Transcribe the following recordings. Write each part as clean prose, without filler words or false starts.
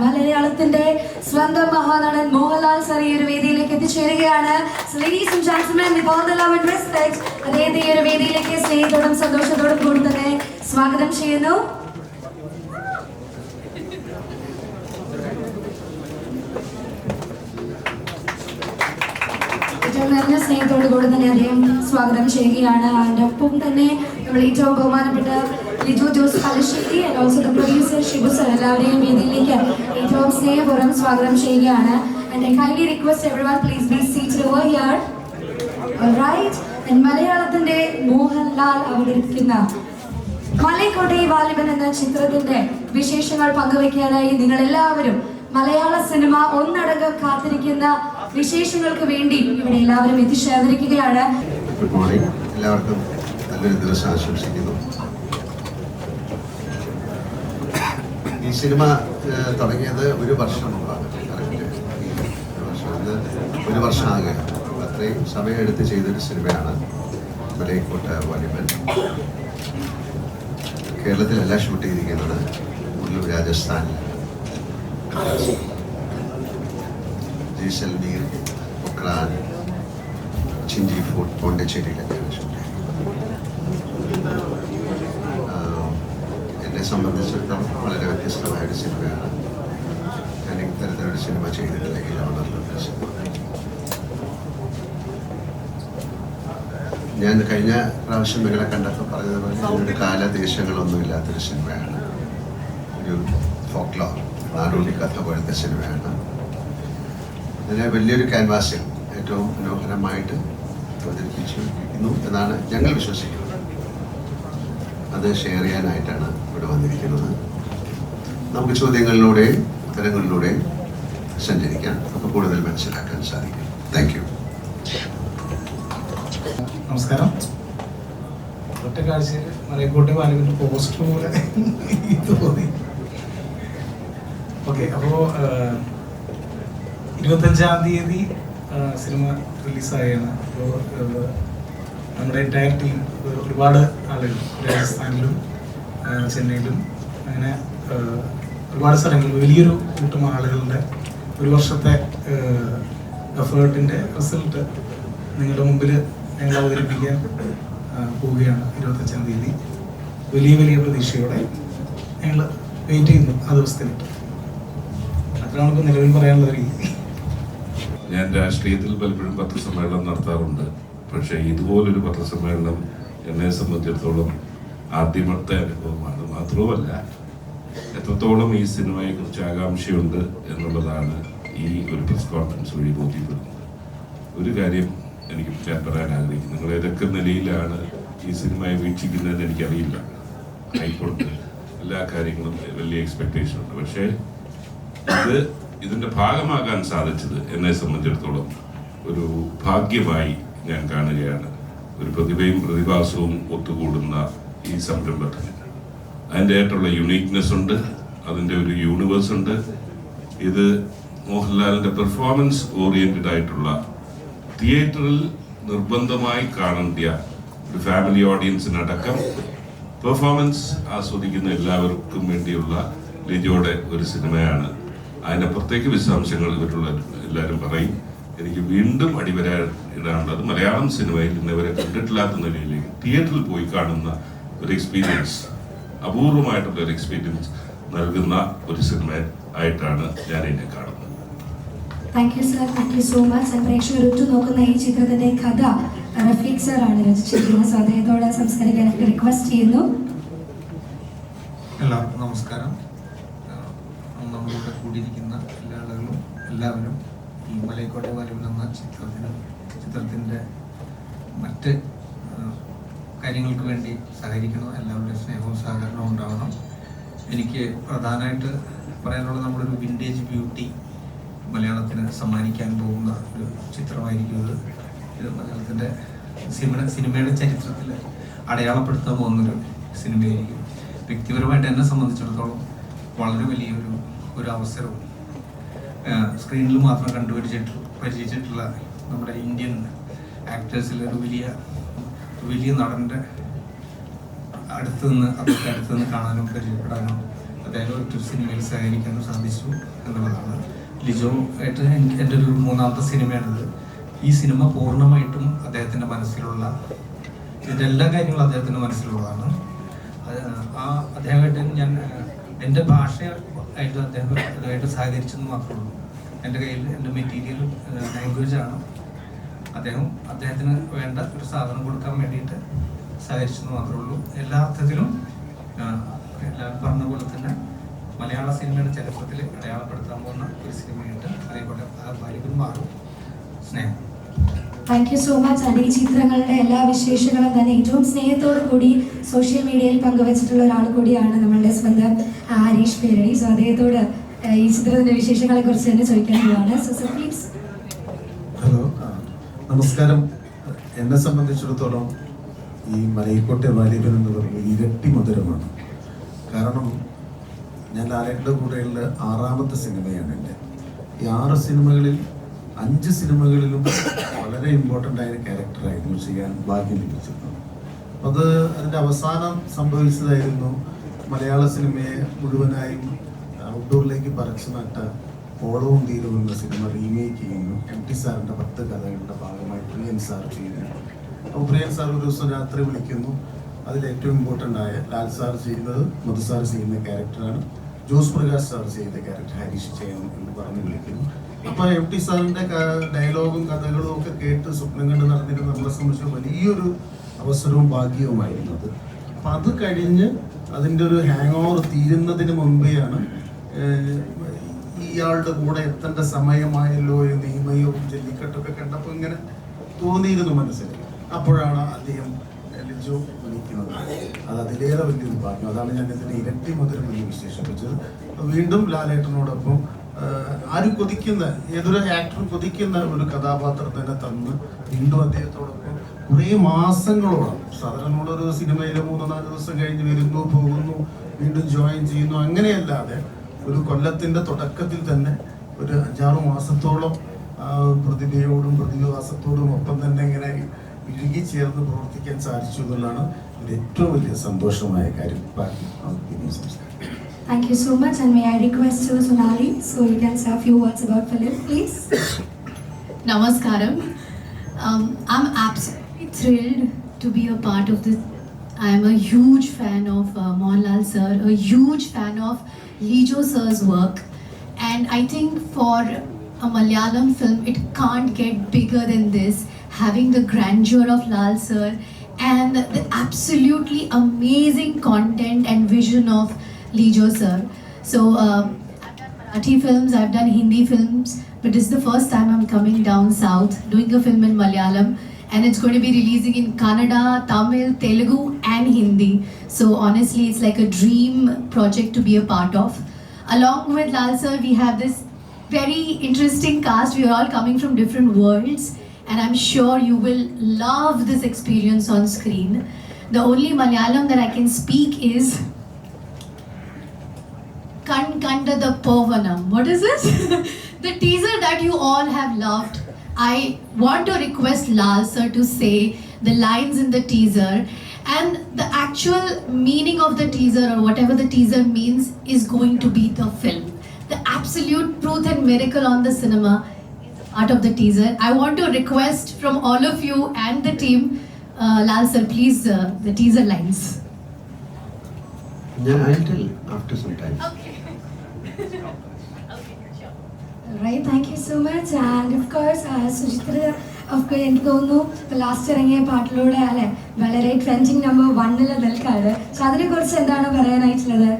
മലയാളത്തിന്റെ സ്വന്തം മഹാനടൻ മോഹൻലാൽ സർ ഈ ഒരു വേദിയിലേക്ക് എത്തിച്ചേരുകയാണ്. Ladies and gentlemen, with all the love and respect, അദ്ദേഹത്തെ ഈ ഒരു വേദിയിലേക്ക് സ്നേഹത്തോടും സന്തോഷത്തോടും കൂടി തന്നെ സ്വാഗതം ചെയ്യുന്നു. നിറഞ്ഞ സ്നേഹത്തോടു കൂടി തന്നെ അദ്ദേഹം സ്വാഗതം ചെയ്യുകയാണ്. അതിൻ്റെ ഒപ്പം തന്നെ നമ്മൾ ഏറ്റവും ബഹുമാനപ്പെട്ട Liju Jose Palassery and also the producer Shibu sir എല്ലാവരെയും വേദിയിലേക്ക് ഏറ്റവും സ്നേഹപൂർവ്വം സ്വാഗതം ചെയ്യുകയാണ്. And I highly request everyone please be seated over here. Alright. And മലയാളത്തിന്റെ മോഹൻലാൽ അവതരിപ്പിക്കുന്ന മലൈക്കോട്ടെ വാലിബൻ എന്ന ചിത്രത്തിന്റെ വിശേഷങ്ങൾ പങ്കുവയ്ക്കാനായി നിങ്ങൾ എല്ലാവരും മലയാള സിനിമ ഒന്നടങ്കം കാത്തിരിക്കുന്ന വിശേഷങ്ങൾക്ക് വേണ്ടി ഇവിടെ എല്ലാവരും എത്തിച്ചേർന്നിരിക്കുകയാണ്. ഗുഡ് മോർണിംഗ്, എല്ലാവർക്കും നല്ലൊരു ദിവസം ആശംസിക്കുന്നു. ഈ സിനിമ തുടങ്ങിയത് ഒരു വർഷം മുമ്പാണ്. ഒരു വർഷം ആകുകയാണ്. അത്രയും സമയമെടുത്ത് ചെയ്തൊരു സിനിമയാണ് മലൈക്കോട്ടെ വാലിബൻ. കേരളത്തിലല്ല ഷൂട്ട് ചെയ്തിരിക്കുന്നത്, കൂടുതലും രാജസ്ഥാനിൽ, ജയ്സൽമീർ, പൊക്രാൻ, ചിഞ്ചി ഫോർട്ട്, പോണ്ടിച്ചേരിയിലൊക്കെയാണ് ഷൂട്ട് ചെയ്തത്. എന്നെ സംബന്ധിച്ചിടത്തോളം വളരെ വ്യത്യസ്തമായൊരു സിനിമയാണ്. ഞാൻ ഇത്തരത്തിലൊരു സിനിമ ചെയ്തിട്ടില്ലെങ്കിൽ വളരെ സിനിമ. ഞാൻ കഴിഞ്ഞ പ്രാവശ്യം നിങ്ങളെ കണ്ടപ്പോൾ പറഞ്ഞതുപോലെ ഇതിനൊരു കാലദേശങ്ങളൊന്നും ഇല്ലാത്തൊരു സിനിമയാണ്. ഒരു ഫോക്ലോർ, നാടോടി കഥ പോലത്തെ സിനിമയാണ്. അതിനെ വലിയൊരു ക്യാൻവാസിൽ ഏറ്റവും മനോഹരമായിട്ട് അവതരിപ്പിച്ചിരിക്കുന്നു എന്നാണ് ഞങ്ങൾ വിശ്വസിക്കുന്നത്. അത് ഷെയർ ചെയ്യാനായിട്ടാണ് ഇവിടെ വന്നിരിക്കുന്നത്. നമുക്ക് ചോദ്യങ്ങളിലൂടെയും ഉത്തരങ്ങളിലൂടെയും സഞ്ചരിക്കാം. നമുക്ക് കൂടുതൽ മനസ്സിലാക്കാൻ സാധിക്കും. Thank you. നമസ്കാരം. ഒറ്റ കാഴ്ചയിൽ മലൈക്കോട്ടെ വാലിബന്റെ പോസ്റ്റർ പോലെ തോന്നി. ഓക്കെ, അപ്പോൾ 25-ാം തീയതി സിനിമ റിലീസായാണ്. അപ്പോൾ നമ്മുടെ എൻറ്റയർ ടീം, ഒരുപാട് ആളുകൾ രാജസ്ഥാനിലും ചെന്നൈയിലും അങ്ങനെ ഒരുപാട് സ്ഥലങ്ങളിൽ വലിയൊരു കൂട്ടം ആളുകളുടെ ഒരു വർഷത്തെ എഫേർട്ടിൻ്റെ റിസൾട്ട് നിങ്ങളുടെ മുമ്പിൽ ഞങ്ങൾ അവതരിപ്പിക്കാൻ പോവുകയാണ്. 25-ാം തീയതി വലിയ പ്രതീക്ഷയോടെ ഞങ്ങൾ വെയിറ്റ് ചെയ്യുന്നു ആ ദിവസത്തിനായിട്ട്. അത്രയാണ് ഇപ്പോൾ നിലവിൽ പറയാനുള്ള രീതി. ഞാൻ രാഷ്ട്രീയത്തിൽ പലപ്പോഴും പത്രസമ്മേളനം നടത്താറുണ്ട്. പക്ഷേ ഇതുപോലൊരു പത്രസമ്മേളനം എന്നെ സംബന്ധിച്ചിടത്തോളം ആദ്യമത്തെ അനുഭവമാണ്. മാത്രവുമല്ല, എത്രത്തോളം ഈ സിനിമയെക്കുറിച്ച് ആകാംക്ഷയുണ്ട് എന്നുള്ളതാണ് ഈ ഒരു പ്രസ് കോൺഫറൻസ് വഴി ബോധ്യപ്പെടുന്നത്. ഒരു കാര്യം ഞാൻ പറയാൻ ആഗ്രഹിക്കുന്നു. നിങ്ങൾ ഏതൊക്കെ നിലയിലാണ് ഈ സിനിമയെ വീക്ഷിക്കുന്നതെന്ന് എനിക്കറിയില്ല. ആയിക്കോട്ടെ, എല്ലാ കാര്യങ്ങളും വലിയ എക്സ്പെക്ടേഷൻ ഉണ്ട്. പക്ഷേ ഇതിൻ്റെ ഭാഗമാകാൻ സാധിച്ചത് എന്നെ സംബന്ധിച്ചിടത്തോളം ഒരു ഭാഗ്യമായി ഞാൻ കാണുകയാണ്. ഒരു പ്രതിഭയും പ്രതിഭാസവും ഒത്തുകൂടുന്ന ഈ സംരംഭത്തിന് അതിൻ്റെ ആയിട്ടുള്ള യുണീക്നെസ് ഉണ്ട്, അതിൻ്റെ ഒരു യൂണിവേഴ്സ് ഉണ്ട്. ഇത് മോഹൻലാലിൻ്റെ പെർഫോമൻസ് ഓറിയൻറ്റഡ് ആയിട്ടുള്ള, തിയേറ്ററിൽ നിർബന്ധമായി കാണേണ്ട ഒരു ഫാമിലി ഓഡിയൻസിനടക്കം പെർഫോമൻസ് ആസ്വദിക്കുന്ന എല്ലാവർക്കും വേണ്ടിയുള്ള ലിജോയുടെ ഒരു സിനിമയാണ്. അതിനപ്പുറത്തേക്ക് വിശദാംശങ്ങൾ ഇവരുള്ള എല്ലാവരും പറയും. എനിക്ക് വീണ്ടും ഇടാനുള്ളത് മലയാളം സിനിമയിൽ ഇന്നവരെ കണ്ടിട്ടില്ലാത്ത നിലയിലേക്ക് തിയേറ്ററിൽ പോയി കാണുന്ന ഒരു എക്സ്പീരിയൻസ്, അപൂർവമായിട്ടുള്ള ഒരു എക്സ്പീരിയൻസ് നൽകുന്ന ഒരു സിനിമ ആയിട്ടാണ് ഞാൻ എന്നെ കാണുന്നത്. Thank you sir, thank you so much. പ്രേക്ഷകർ ഉറ്റുനോക്കുന്ന ഈ ചിത്രത്തിന്റെ കഥ റഫീഖ് സർ ആണ് രചിച്ചിരിക്കുന്നത്. സോ അദ്ദേഹത്തോട് സംസ്കരിക്കാനായിട്ട് റിക്വസ്റ്റ് ചെയ്യുന്നു. എല്ലാവർക്കും നമസ്കാരം. നമ്മളിവിടെ കൂടിയിരിക്കുന്ന എല്ലാ ആളുകളും എല്ലാവരും ഈ മലൈക്കോട്ടെ വാലിബൻ എന്ന ചിത്രത്തിൻ്റെ മറ്റ് കാര്യങ്ങൾക്ക് വേണ്ടി സഹകരിക്കണം. എല്ലാവരുടെയും സ്നേഹവും സഹകരണവും ഉണ്ടാവണം. എനിക്ക് പ്രധാനമായിട്ട് പറയാനുള്ളത്, നമ്മളൊരു വിൻറ്റേജ് ബ്യൂട്ടി മലയാളത്തിന് സമ്മാനിക്കാൻ പോകുന്ന ഒരു ചിത്രമായിരിക്കും ഇത്. ഇത് മലയാളത്തിൻ്റെ സിനിമയുടെ ചരിത്രത്തിൽ അടയാളപ്പെടുത്താൻ പോകുന്നൊരു സിനിമയായിരിക്കും. വ്യക്തിപരമായിട്ട് എന്നെ സംബന്ധിച്ചിടത്തോളം വളരെ വലിയൊരു അവസരവും സ്ക്രീനിൽ മാത്രം പരിചയിച്ചിട്ടുള്ള നമ്മുടെ ഇന്ത്യൻ ആക്ടേഴ്സിൽ ഒരു വലിയ നടൻ്റെ അടുത്ത് നിന്ന് കാണാനും പരിചയപ്പെടാനും അദ്ദേഹം ഒരു സിനിമയിൽ സഹകരിക്കാനും സാധിച്ചു. എന്നുള്ളതാണ്. ലിജോ ആയിട്ട് എൻ്റെ ഒരു മൂന്നാമത്തെ സിനിമയാണിത്. ഈ സിനിമ പൂർണ്ണമായിട്ടും അദ്ദേഹത്തിൻ്റെ മനസ്സിലുള്ള ഇതിൻ്റെ എല്ലാ കാര്യങ്ങളും അദ്ദേഹത്തിൻ്റെ മനസ്സിലുള്ളതാണ്. അദ്ദേഹമായിട്ട് ഞാൻ എൻ്റെ ഭാഷയായിട്ട് അദ്ദേഹമായിട്ട് സഹകരിച്ചെന്ന് മാത്രമേ ഉള്ളൂ. എൻ്റെ കയ്യിൽ എൻ്റെ മെറ്റീരിയൽ ലാംഗ്വേജാണ്. അദ്ദേഹത്തിന് വേണ്ട ഒരു സാധനം കൊടുക്കാൻ വേണ്ടിയിട്ട് സഹകരിച്ചെന്ന് മാത്രമേ ഉള്ളൂ. എല്ലാ അർത്ഥത്തിലും എല്ലാവരും പറഞ്ഞ പോലെ തന്നെ മലയാള സിനിമയുടെ ചരിത്രത്തിൽ അടയാളപ്പെടുത്താൻ പോകുന്ന ഒരു സിനിമയുണ്ട്. അതേപോലെ ബാലികൻ മാറും സ്നേഹം. Thank you so much. And ഈ ചിത്രങ്ങളുടെ എല്ലാ വിശേഷങ്ങളും തന്നെ ഏറ്റവും സ്നേഹത്തോടു കൂടി സോഷ്യൽ മീഡിയയിൽ പങ്കുവച്ചിട്ടുള്ള ഒരാൾ കൂടിയാണ് നമ്മളുടെ സ്വന്തം ഹരീഷ് പേരടി. സോ അദ്ദേഹത്തോട് ഈ ചിത്രത്തിന്റെ വിശേഷങ്ങളെ കുറിച്ച് തന്നെ ചോദിക്കാൻ പോവാണ്. So please. ഹലോ, നമസ്കാരം. എന്നെ സംബന്ധിച്ചിടത്തോളം ഈ മലൈക്കോട്ടെ വാലിബൻ എന്ന് പറയുന്നത് ഇരട്ടി മധുരമാണ്. കാരണം ഞാൻ ലാലേട്ടൻ്റെ കൂടെയുള്ള 6ാമത്തെ സിനിമയാണ് എൻ്റെ. ഈ 6 സിനിമകളിൽ 5 സിനിമകളിലും വളരെ ഇമ്പോർട്ടൻ്റ് ആയ ക്യാരക്ടറായിരുന്നു ചെയ്യാൻ ഭാഗ്യം ലഭിച്ചിരുന്നത്. അത് അതിൻ്റെ അവസാനം സംഭവിച്ചതായിരുന്നു മലയാള സിനിമയെ മുഴുവനായും ഔട്ട്ഡോറിലേക്ക് പറിച്ചു നട്ട ഓളവും തീരും എന്ന സിനിമ റീമേക്ക് ചെയ്യുന്നു. MT സാറിൻ്റെ 10 കഥകളുടെ ഭാഗമായി പ്രിയൻ സാർ ചെയ്യുന്നു. അപ്പോൾ പ്രിയൻ സാർ ഒരു ദിവസം രാത്രി വിളിക്കുന്നു. അതിലേറ്റവും ഇമ്പോർട്ടൻ്റ് ആയ ലാൽ സാർ ചെയ്യുന്നത് മധു സാർ ചെയ്യുന്ന ക്യാരക്ടറാണ്, ജോസ് പ്രകാശ് സാർ ചെയ്ത ക്യാരക്ടർ ഹരീഷ് ചെയ്യണം എന്ന് പറഞ്ഞ് വിളിക്കുന്നു. അപ്പോൾ MT സാറിൻ്റെ ഡയലോഗും കഥകളും ഒക്കെ കേട്ട് സ്വപ്നം കണ്ട് നടന്നിരുന്ന നമ്മളെ സംബന്ധിച്ച് വലിയൊരു അവസരവും ഭാഗ്യവുമായിരുന്നു അത്. അപ്പം അത് കഴിഞ്ഞ് അതിൻ്റെ ഒരു ഹാങ് ഓവർ തീരുന്നതിന് മുമ്പെയാണ് ഇയാളുടെ കൂടെ എത്തേണ്ട സമയമായല്ലോ എന്ന് ഈമയും ജല്ലിക്കെട്ടൊക്കെ കണ്ടപ്പോൾ ഇങ്ങനെ തോന്നിയിരുന്നു മനസ്സിൽ. അപ്പോഴാണ് അദ്ദേഹം ലിജോ വിളിക്കുന്നത്. അത് അതിലേറെ വലിയൊരു ഭാഗ്യം. അതാണ് ഞാൻ ഇതിനെ ഇരട്ടി മധുരം എന്ന് വിശേഷിപ്പിച്ചത്. വീണ്ടും ലാലേട്ടനോടൊപ്പം ആരും കൊതിക്കുന്ന, ഏതൊരു ആക്ടറും കൊതിക്കുന്ന ഒരു കഥാപാത്രം തന്നെ തന്ന് വീണ്ടും അദ്ദേഹത്തോടൊപ്പം കുറേ മാസങ്ങളോളം, സാധാരണ നമ്മളൊരു സിനിമയിൽ 3-4 ദിവസം കഴിഞ്ഞ് വരുന്നു, പോകുന്നു, വീണ്ടും ജോയിൻ ചെയ്യുന്നു, അങ്ങനെയല്ലാതെ ഒരു കൊല്ലത്തിൻ്റെ തുടക്കത്തിൽ തന്നെ ഒരു 5-6 മാസത്തോളം പ്രതിഭയോടും പ്രതിഭാസത്തോടും ഒപ്പം തന്നെ ഇങ്ങനെ ഇഴുകി ചേർന്ന് പ്രവർത്തിക്കാൻ സാധിച്ചു എന്നുള്ളതാണ് ഒരു ഏറ്റവും വലിയ സന്തോഷമായ കാര്യം. Thank you so much, and may I request to Sonali so you can say a few words about film, please. Namaskaram. I'm absolutely thrilled to be a part of this. I am a huge fan of Mohanlal sir, a huge fan of Lijo sir's work, and I think for a Malayalam film it can't get bigger than this, having the grandeur of Lal sir and the absolutely amazing content and vision of Lijo sir. So I've done Marathi films, I've done Hindi films, but this is the first time I'm coming down south doing a film in Malayalam, and it's going to be releasing in Kannada, Tamil, Telugu and Hindi. So honestly it's like a dream project to be a part of. Along with Lal sir we have this very interesting cast. We are all coming from different worlds, and I'm sure you will love this experience on screen. The only Malayalam that I can speak is Kan Kanda the Pavanam. What is this? The teaser that you all have loved. I want to request Lal sir to say the lines in the teaser, and the actual meaning of the teaser or whatever the teaser means is going to be the film. The absolute truth and miracle on the cinema is a part of the teaser. I want to request from all of you and the team, Lal sir, please the teaser lines. Yeah, I'll tell after some time. Okay. Right, thank you so much. And of course, Suchitra, of course, എനിക്ക് തോന്നുന്നു last ഇറങ്ങിയ പാട്ടിലൂടെ അല്ലെ വളരെ trending number 1 നിൽക്കാറ്. So അതിനെ കുറിച്ച് എന്താണ് പറയാനായിട്ടുള്ളത്?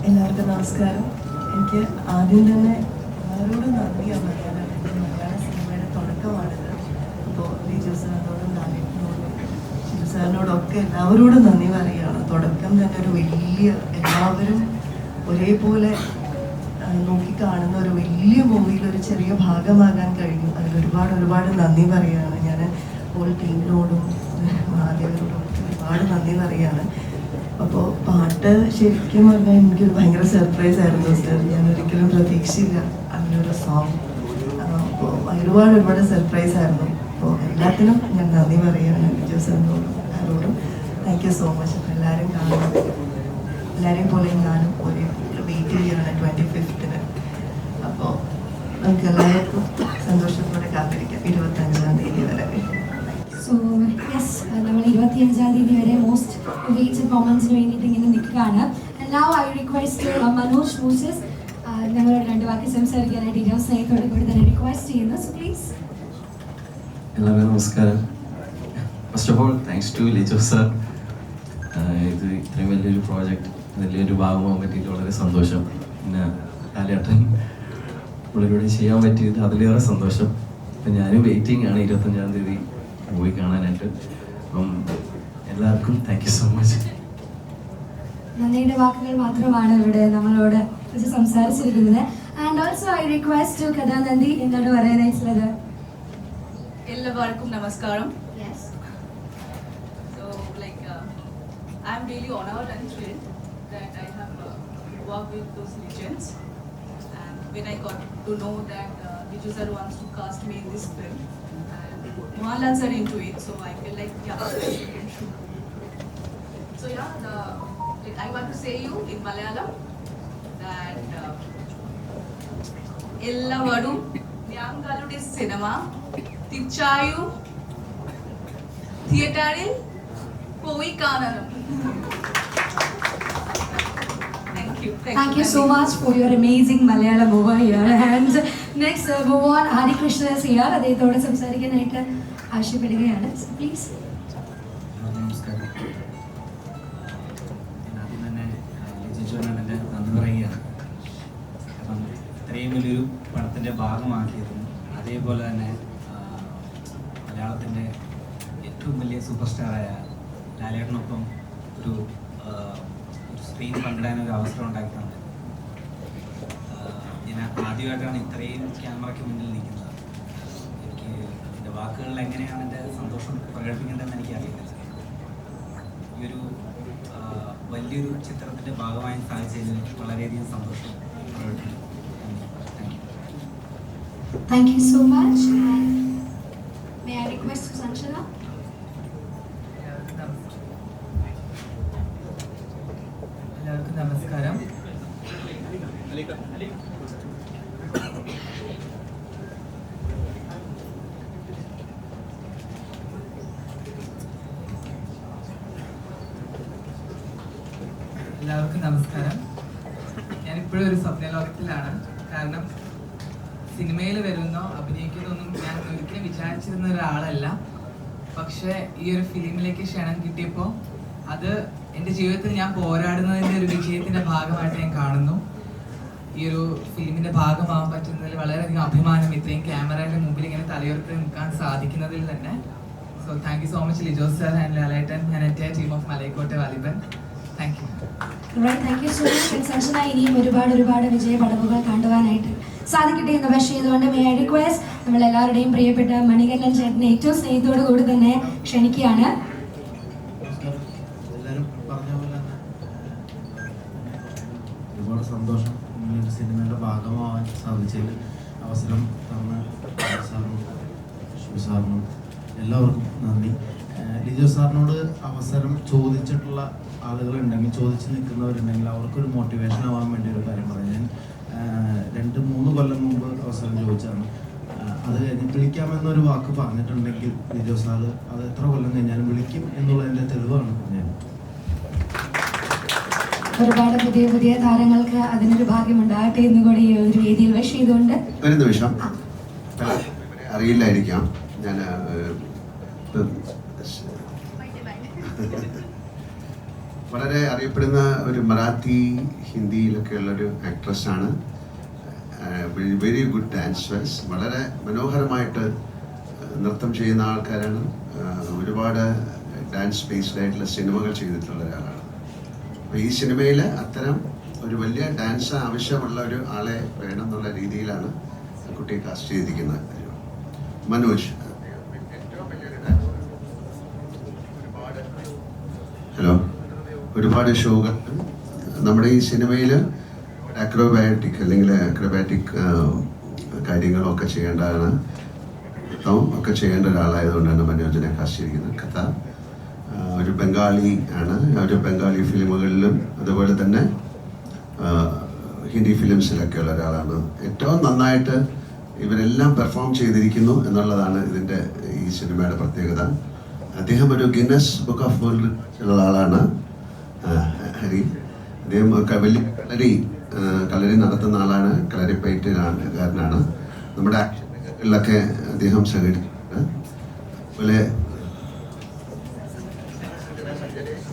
എല്ലാവർക്കും നമസ്കാരം. എനിക്ക് ആദ്യം തന്നെ എല്ലാവരോടും നന്ദിയാണ് പറയാൻ. മലയാള സിനിമയുടെ തുടക്കമാണിത്. അപ്പോൾ ലിജോ സാറിനോടും ലാലേട്ടനോടും ശിവ സാറിനോടൊക്കെ എല്ലാവരോടും നന്ദി പറയുകയാണ്. തുടക്കം തന്നെ ഒരു വലിയ, എല്ലാവരും ഒരേപോലെ നോക്കിക്കാണുന്ന ഒരു വലിയ മൂവിയിൽ ഒരു ചെറിയ ഭാഗമാകാൻ കഴിഞ്ഞു. അതിൽ ഒരുപാട് നന്ദി പറയുകയാണ്. ഞാൻ ഹോൾ ടീമിനോടും മാധ്യമരോടും ഒരുപാട് നന്ദി പറയുകയാണ്. അപ്പോൾ പാട്ട് ശരിക്കും പറഞ്ഞാൽ എനിക്കൊരു ഭയങ്കര സർപ്രൈസ് ആയിരുന്നു സർ. ഞാൻ ഒരിക്കലും പ്രതീക്ഷയില്ല അങ്ങനൊരു സോങ്. അപ്പോൾ ഒരുപാട് സർപ്രൈസ് ആയിരുന്നു. അപ്പോൾ എല്ലാത്തിനും ഞാൻ നന്ദി പറയുകയാണ് ലിജോ സാറിനോടും എല്ലാവരോടും. Thank you so much. അപ്പോൾ എല്ലാവരും കാണുന്നത് എല്ലാവരെയും പോലെ ഞാനും ഒരേ വെയിറ്റ് ചെയ്യുകയാണ് 25th. നമുക്ക് എല്ലാവർക്കും സന്തോഷത്തോടെ കാത്തിരിക്കാം 25-ാം തീയതി വരെ. സോ യെസ്, നമ്മൾ 25-ാം തീയതി വരെ മോസ്റ്റ് വെയിറ്റഡ് മൊമെന്റ്സിന് വേണ്ടിയിട്ട് ഇങ്ങനെ നിൽക്കുകയാണ്. Now I request Manoj Moses ഞങ്ങളോട് 2 വാക്ക് സംസാരിക്കാനായിട്ട് ഏറ്റവും സ്നേഹത്തോടെ കൂടി തന്നെ റിക്വസ്റ്റ് ചെയ്യുന്നു. So please. എല്ലാവർക്കും നമസ്കാരം. First of all thanks to Lijo sir. ഇത് ഇത്രയും വലിയൊരു പ്രോജക്റ്റ് വലിയൊരു ഭാഗമാകാൻ പറ്റിയിട്ട് വളരെ സന്തോഷം. പിന്നെ ലാലേട്ടൻ പുള്ളിലൂടെ ചെയ്യാൻ പറ്റിയത് അതിലേറെ സന്തോഷം. അപ്പം ഞാനും വെയിറ്റിംഗ് ആണ് 25-ാം തീയതി മൂവി കാണാനായിട്ട്. അപ്പം എല്ലാവർക്കും താങ്ക് യു സോ മച്ച്. നന്ദിയുടെ വാക്കുകൾ മാത്രമാണ് ഇവിടെ നമ്മളോട് സംസാരിച്ചിരിക്കുന്നത്. And also I request to കഥാനന്ദി എന്താണ് പറയാനായിട്ടുള്ളത്? എല്ലാവർക്കും നമസ്കാരം. Yes. So like I'm really honored and thrilled that I have worked with those legends, and when I got to know that Viju sir wants to cast me in this film and Mohanlal sir into it, so I feel like yeah, we can shoot. So yeah, like I want to say you in Malayalam that എല്ലാവരും ഞങ്ങളുടെ cinema തിരിച്ചായും തിയേറ്ററിൽ പോയി കാണണം. Thank you so much for your amazing Malayalam over here. And next move on, Hari Krishna is here. അദ്ദേഹത്തോട് സംസാരിക്കാനായിട്ട് ആവശ്യപ്പെടുകയാണ്. Please. നമസ്കാരം. ആദ്യം തന്നെ ലിജോനാണ് എൻ്റെ നന്ദി പറയുകയാണ്. കാരണം ഇത്രയും വലിയൊരു പടത്തിൻ്റെ ഭാഗമാക്കിയതും അതേപോലെ തന്നെ മലയാളത്തിൻ്റെ ഏറ്റവും വലിയ സൂപ്പർ സ്റ്റാറായ ലാലേട്ടനൊപ്പം ഒരു സ്ക്രീൻ പങ്കിടാനൊരു അവസരം ഉണ്ടാക്കി തന്നെ. ഞാൻ ആദ്യമായിട്ടാണ് ഇത്രയും ക്യാമറയ്ക്ക് മുന്നിൽ നിൽക്കുന്നത്. എനിക്ക് എൻ്റെ വാക്കുകളിൽ എങ്ങനെയാണ് എൻ്റെ സന്തോഷം പ്രകടിപ്പിക്കേണ്ടതെന്ന് എനിക്കറിയില്ല. ഈ ഒരു വലിയൊരു ചിത്രത്തിൻ്റെ ഭാഗമായി സാധിച്ചതിൽ വളരെയധികം സന്തോഷം പ്രകടിപ്പിക്കുന്നു. Thank you so much. And may I request Sanchana? എല്ലാവർക്കും നമസ്കാരം. എല്ലാവർക്കും നമസ്കാരം. ഞാനിപ്പോഴും ഒരു സ്വപ്നലോകത്തിലാണ്. കാരണം സിനിമയിൽ വരുന്നോ അഭിനയിക്കുന്നൊന്നും ഞാൻ ഒരിക്കലും വിചാരിച്ചിരുന്ന ഒരാളല്ല. പക്ഷേ ഈ ഒരു ഫിലിമിലേക്ക് ക്ഷണം കിട്ടിയപ്പോൾ അത് എൻ്റെ ജീവിതത്തിൽ ഞാൻ പോരാടുന്നതിൻ്റെ ഒരു വിജയത്തിൻ്റെ ഭാഗമായിട്ട് ഞാൻ കാണുന്നു. ഈ ഒരു ഫിലിമിൻ്റെ ഭാഗമാകാൻ പറ്റുന്നതിൽ വളരെയധികം അഭിമാനം, ഇത്രയും ക്യാമറയുടെ മുമ്പിൽ ഇങ്ങനെ തലയുയർത്തി നിൽക്കാൻ സാധിക്കുന്നതിൽ തന്നെ. So thank you so much Lijo sir and Lalettan and entire team of Malaikottai Vaaliban. Thank you. Thank you so much Sanjana. ഇനിയും ഒരുപാട് വിജയ പടവുകൾ കണ്ടുവാനായിട്ട് സാധിക്കട്ടെ എന്ന് വിഷ് ചെയ്തുകൊണ്ട് മേ ഐ റിക്വസ്റ്റ് നമ്മൾ എല്ലാവരുടെയും പ്രിയപ്പെട്ട മണികണ്ഠൻ ചേട്ടനെ ഏറ്റവും സ്നേഹത്തോടു കൂടി തന്നെ ക്ഷണിക്കുകയാണ്. എല്ലാവരും പറഞ്ഞ പോലെ തന്നെ ഒരുപാട് സന്തോഷം ഇങ്ങനൊരു സിനിമയുടെ ഭാഗമാവാൻ സാധിച്ചതിൽ. അവസരം തന്ന സാറിനും ശിവ സാറിനും എല്ലാവർക്കും നന്ദി. ലിജോ സാറിനോട് അവസരം ചോദിച്ചിട്ടുള്ള ആളുകളുണ്ടെങ്കിൽ, ചോദിച്ച് നിൽക്കുന്നവരുണ്ടെങ്കിൽ അവർക്കൊരു മോട്ടിവേഷൻ ആവാൻ വേണ്ടി ഒരു കാര്യം പറയാം. ഞാൻ 2-3 കൊല്ലം മുമ്പ് അവസരം ചോദിച്ചാണ്. അത് കഴിഞ്ഞ് വിളിക്കാമെന്നൊരു വാക്ക് പറഞ്ഞിട്ടുണ്ടെങ്കിൽ ലിജോ സാറ് അത് എത്ര കൊല്ലം കഴിഞ്ഞാലും വിളിക്കും എന്നുള്ളതിൻ്റെ തെളിവാണ് ഞാൻ. ഒരുപാട് പുതിയ താരങ്ങൾക്ക് അതിനൊരു ഭാഗ്യമുണ്ടാകട്ടെ എന്ന് കൂടി ഒരു വേദിയിൽ വിഷ് ചെയ്തുകൊണ്ട് ഒരു നിമിഷം. അറിയില്ലായിരിക്കാം, ഞാൻ വളരെ അറിയപ്പെടുന്ന ഒരു മറാത്തി ഹിന്ദിയിലൊക്കെ ഉള്ളൊരു ആക്ട്രസ്സാണ്. വെരി ഗുഡ് ഡാൻസേഴ്സ്, വളരെ മനോഹരമായിട്ട് നൃത്തം ചെയ്യുന്ന ആൾക്കാരാണ്. ഒരുപാട് ഡാൻസ് ബേസ്ഡ് ആയിട്ടുള്ള സിനിമകൾ ചെയ്തിട്ടുള്ള ഒരാളാണ്. അപ്പോൾ ഈ സിനിമയിൽ അത്തരം ഒരു വലിയ ഡാൻസ് ആവശ്യമുള്ള ഒരു ആളെ വേണം എന്നുള്ള രീതിയിലാണ് കുട്ടിയെ കാസ്റ്റ് ചെയ്തിരിക്കുന്നത്. മനോജ് ഹലോ, ഒരുപാട് ഷോകൾ നമ്മുടെ ഈ സിനിമയിൽ അക്രോബാറ്റിക് കാര്യങ്ങളൊക്കെ ചെയ്യേണ്ടതാണ്. ഒക്കെ ചെയ്യേണ്ട ഒരാളായതുകൊണ്ടാണ് മനോജിനെ കാസ്റ്റ് ചെയ്തിരിക്കുന്നത്. കഥ ഒരു ബംഗാളി ആണ്. ഒരു ബംഗാളി ഫിലിമുകളിലും അതുപോലെ തന്നെ ഹിന്ദി ഫിലിംസിലൊക്കെ ഉള്ള ഒരാളാണ്. ഏറ്റവും നന്നായിട്ട് ഇവരെല്ലാം പെർഫോം ചെയ്തിരിക്കുന്നു എന്നുള്ളതാണ് ഇതിൻ്റെ ഈ സിനിമയുടെ പ്രത്യേകത. അദ്ദേഹം ഒരു ഗിന്നസ് ബുക്ക് ഓഫ് വേൾഡ് ഉള്ള ആളാണ് ഹരി. അദ്ദേഹം വലിയ കളരി നടത്തുന്ന ആളാണ്, കളരിപ്പയറ്റുകാരനാണ്. നമ്മുടെ ആക്ഷനിലൊക്കെ അദ്ദേഹം സഹകരിച്ചിട്ടുണ്ട്. അതുപോലെ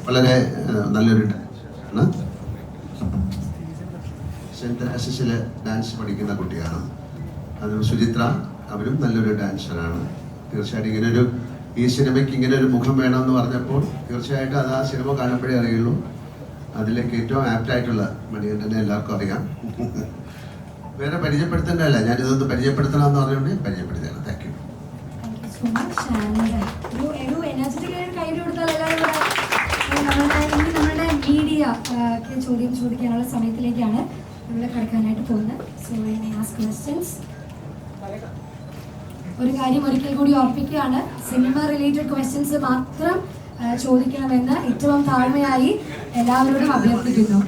വളരെ നല്ലൊരു ആണ്. സെൻറ്റ് തെരേസസിലെ ഡാൻസ് പഠിക്കുന്ന കുട്ടിയാണ്. അത് സുചിത്ര, അവരും നല്ലൊരു ഡാൻസറാണ്. തീർച്ചയായിട്ടും ഇങ്ങനൊരു ഈ സിനിമയ്ക്ക് ഇങ്ങനെ ഒരു മുഖം വേണമെന്ന് പറഞ്ഞപ്പോൾ തീർച്ചയായിട്ടും അത് ആ സിനിമ കാണുമ്പോഴേ അറിയുള്ളൂ. അതിലേക്ക് ഏറ്റവും ആപ്റ്റായിട്ടുള്ള മണികണ്ഠനെ എല്ലാവർക്കും അറിയാം. വേറെ പരിചയപ്പെടുത്തേണ്ടതല്ല, ഞാനിതൊന്ന് പരിചയപ്പെടുത്തണമെന്ന് പറഞ്ഞുകൊണ്ട് പരിചയപ്പെടുത്തുകയാണ്. Thank you. ഒരു എനർജറ്റിക് കയ്യിൽ കൊടുത്താൽ എല്ലാവരും നമ്മളുടെ മീഡിയ ചോദ്യം ചോദിക്കാനുള്ള സമയത്തിലേക്കാണ് നമ്മൾ കിടക്കാനായിട്ട് പോകുന്നത്. So I ask questions. ഒരു കാര്യം ഒരിക്കൽ കൂടി ഓർപ്പിക്കുകയാണ്, സിനിമ റിലേറ്റഡ് ക്വസ്റ്റ്യൻസ് മാത്രം ചോദിക്കണമെന്ന് ഏറ്റവും താഴ്മയായി എല്ലാവരോടും അഭ്യർത്ഥിക്കുന്നു.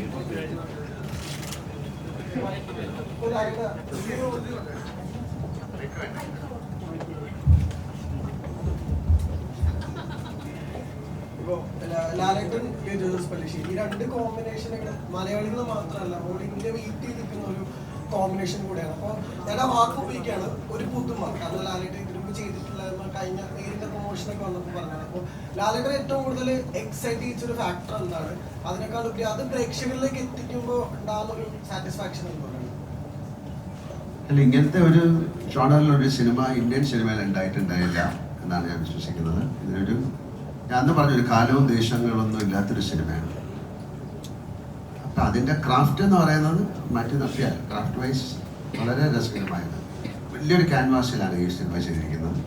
ലാലേട്ടൻ ജോസഫ് പല്ലിശ്ശേരി, ഈ രണ്ട് കോമ്പിനേഷനുകൾ മലയാളികൾ മാത്രമല്ല ഓൾ ഇന്ത്യ വെയിറ്റ് ചെയ്തിരിക്കുന്ന ഒരു കോമ്പിനേഷൻ കൂടെയാണ്. അപ്പോൾ ഞാൻ ആ വാക്ക് ഉപയോഗിക്കുകയാണ്, ഒരു പുതുമ. കാരണം ലാലേട്ടൻ ഇതിനുമ്പ് ചെയ്തിട്ടുള്ള കഴിഞ്ഞ നേരിന്റെ പ്രൊമോഷനൊക്കെ വന്നപ്പോൾ പറഞ്ഞാണ്. അപ്പോൾ ലാലേട്ടൻ ഏറ്റവും കൂടുതൽ എക്സൈറ്റ് ചെയ്യിച്ചൊരു ഫാക്ടർ എന്താണ്? അതിനേക്കാൾ ഉപരി അത് പ്രേക്ഷകരിലേക്ക് എത്തിക്കുമ്പോൾ ഉണ്ടാകുന്ന ഒരു സാറ്റിസ്ഫാക്ഷൻ എന്താണ്? അല്ല, ഇങ്ങനത്തെ ഒരു ജോണറിലൊരു സിനിമ ഇന്ത്യൻ സിനിമയിൽ ഉണ്ടായിട്ടുണ്ടായില്ല എന്നാണ് ഞാൻ വിശ്വസിക്കുന്നത്. ഇതിനൊരു ഞാൻ അന്ന് പറഞ്ഞൊരു കാലവും ദേശങ്ങളൊന്നും ഇല്ലാത്തൊരു സിനിമയാണ്. അപ്പം അതിൻ്റെ ക്രാഫ്റ്റ് എന്ന് പറയുന്നത് മാറ്റി നിർത്തിയാൽ ക്രാഫ്റ്റ് വൈസ് വളരെ രസകരമായത് വലിയൊരു ക്യാൻവാസിലാണ് ഈ സിനിമ ചെയ്തിരിക്കുന്നത്.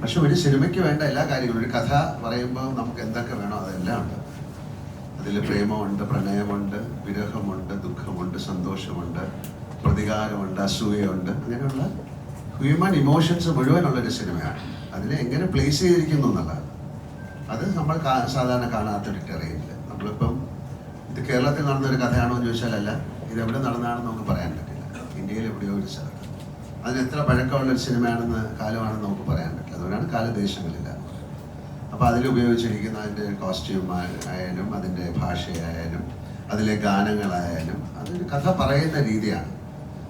പക്ഷെ ഒരു സിനിമയ്ക്ക് വേണ്ട എല്ലാ കാര്യങ്ങളും, ഒരു കഥ പറയുമ്പോൾ നമുക്ക് എന്തൊക്കെ വേണോ അതെല്ലാം ഉണ്ട്. അതിൽ പ്രേമമുണ്ട്, പ്രണയമുണ്ട്, വിരഹമുണ്ട്, ദുഃഖമുണ്ട്, സന്തോഷമുണ്ട്, പ്രതികാരമുണ്ട്, അസൂയയുണ്ട്, അങ്ങനെയുള്ള ഹ്യൂമൻ ഇമോഷൻസ് മുഴുവനുള്ളൊരു സിനിമയാണ്. അതിനെ എങ്ങനെ പ്ലേസ് ചെയ്തിരിക്കുന്നു എന്നുള്ളത് അത് നമ്മൾ സാധാരണ കാണാത്തൊരു ടെറയില്ല. നമ്മളിപ്പം ഇത് കേരളത്തിൽ നടന്നൊരു കഥയാണോ എന്ന് ചോദിച്ചാലല്ല, ഇത് എവിടെ നടന്നതാണെന്ന് നമുക്ക് പറയാൻ പറ്റില്ല. ഇന്ത്യയിൽ എവിടെയോ ഒരു സ്ഥലത്ത് അതിന് എത്ര പഴക്കമുള്ളൊരു സിനിമയാണെന്ന് കാലമാണെന്ന് നമുക്ക് പറയാൻ പറ്റില്ല. അതുകൊണ്ടാണ് കാലദേശങ്ങളില്ല. അപ്പോൾ അതിലുപയോഗിച്ചിരിക്കുന്ന അതിൻ്റെ കോസ്റ്റ്യൂം ആയാലും അതിൻ്റെ ഭാഷയായാലും അതിലെ ഗാനങ്ങളായാലും അതൊരു കഥ പറയുന്ന രീതിയാണ്.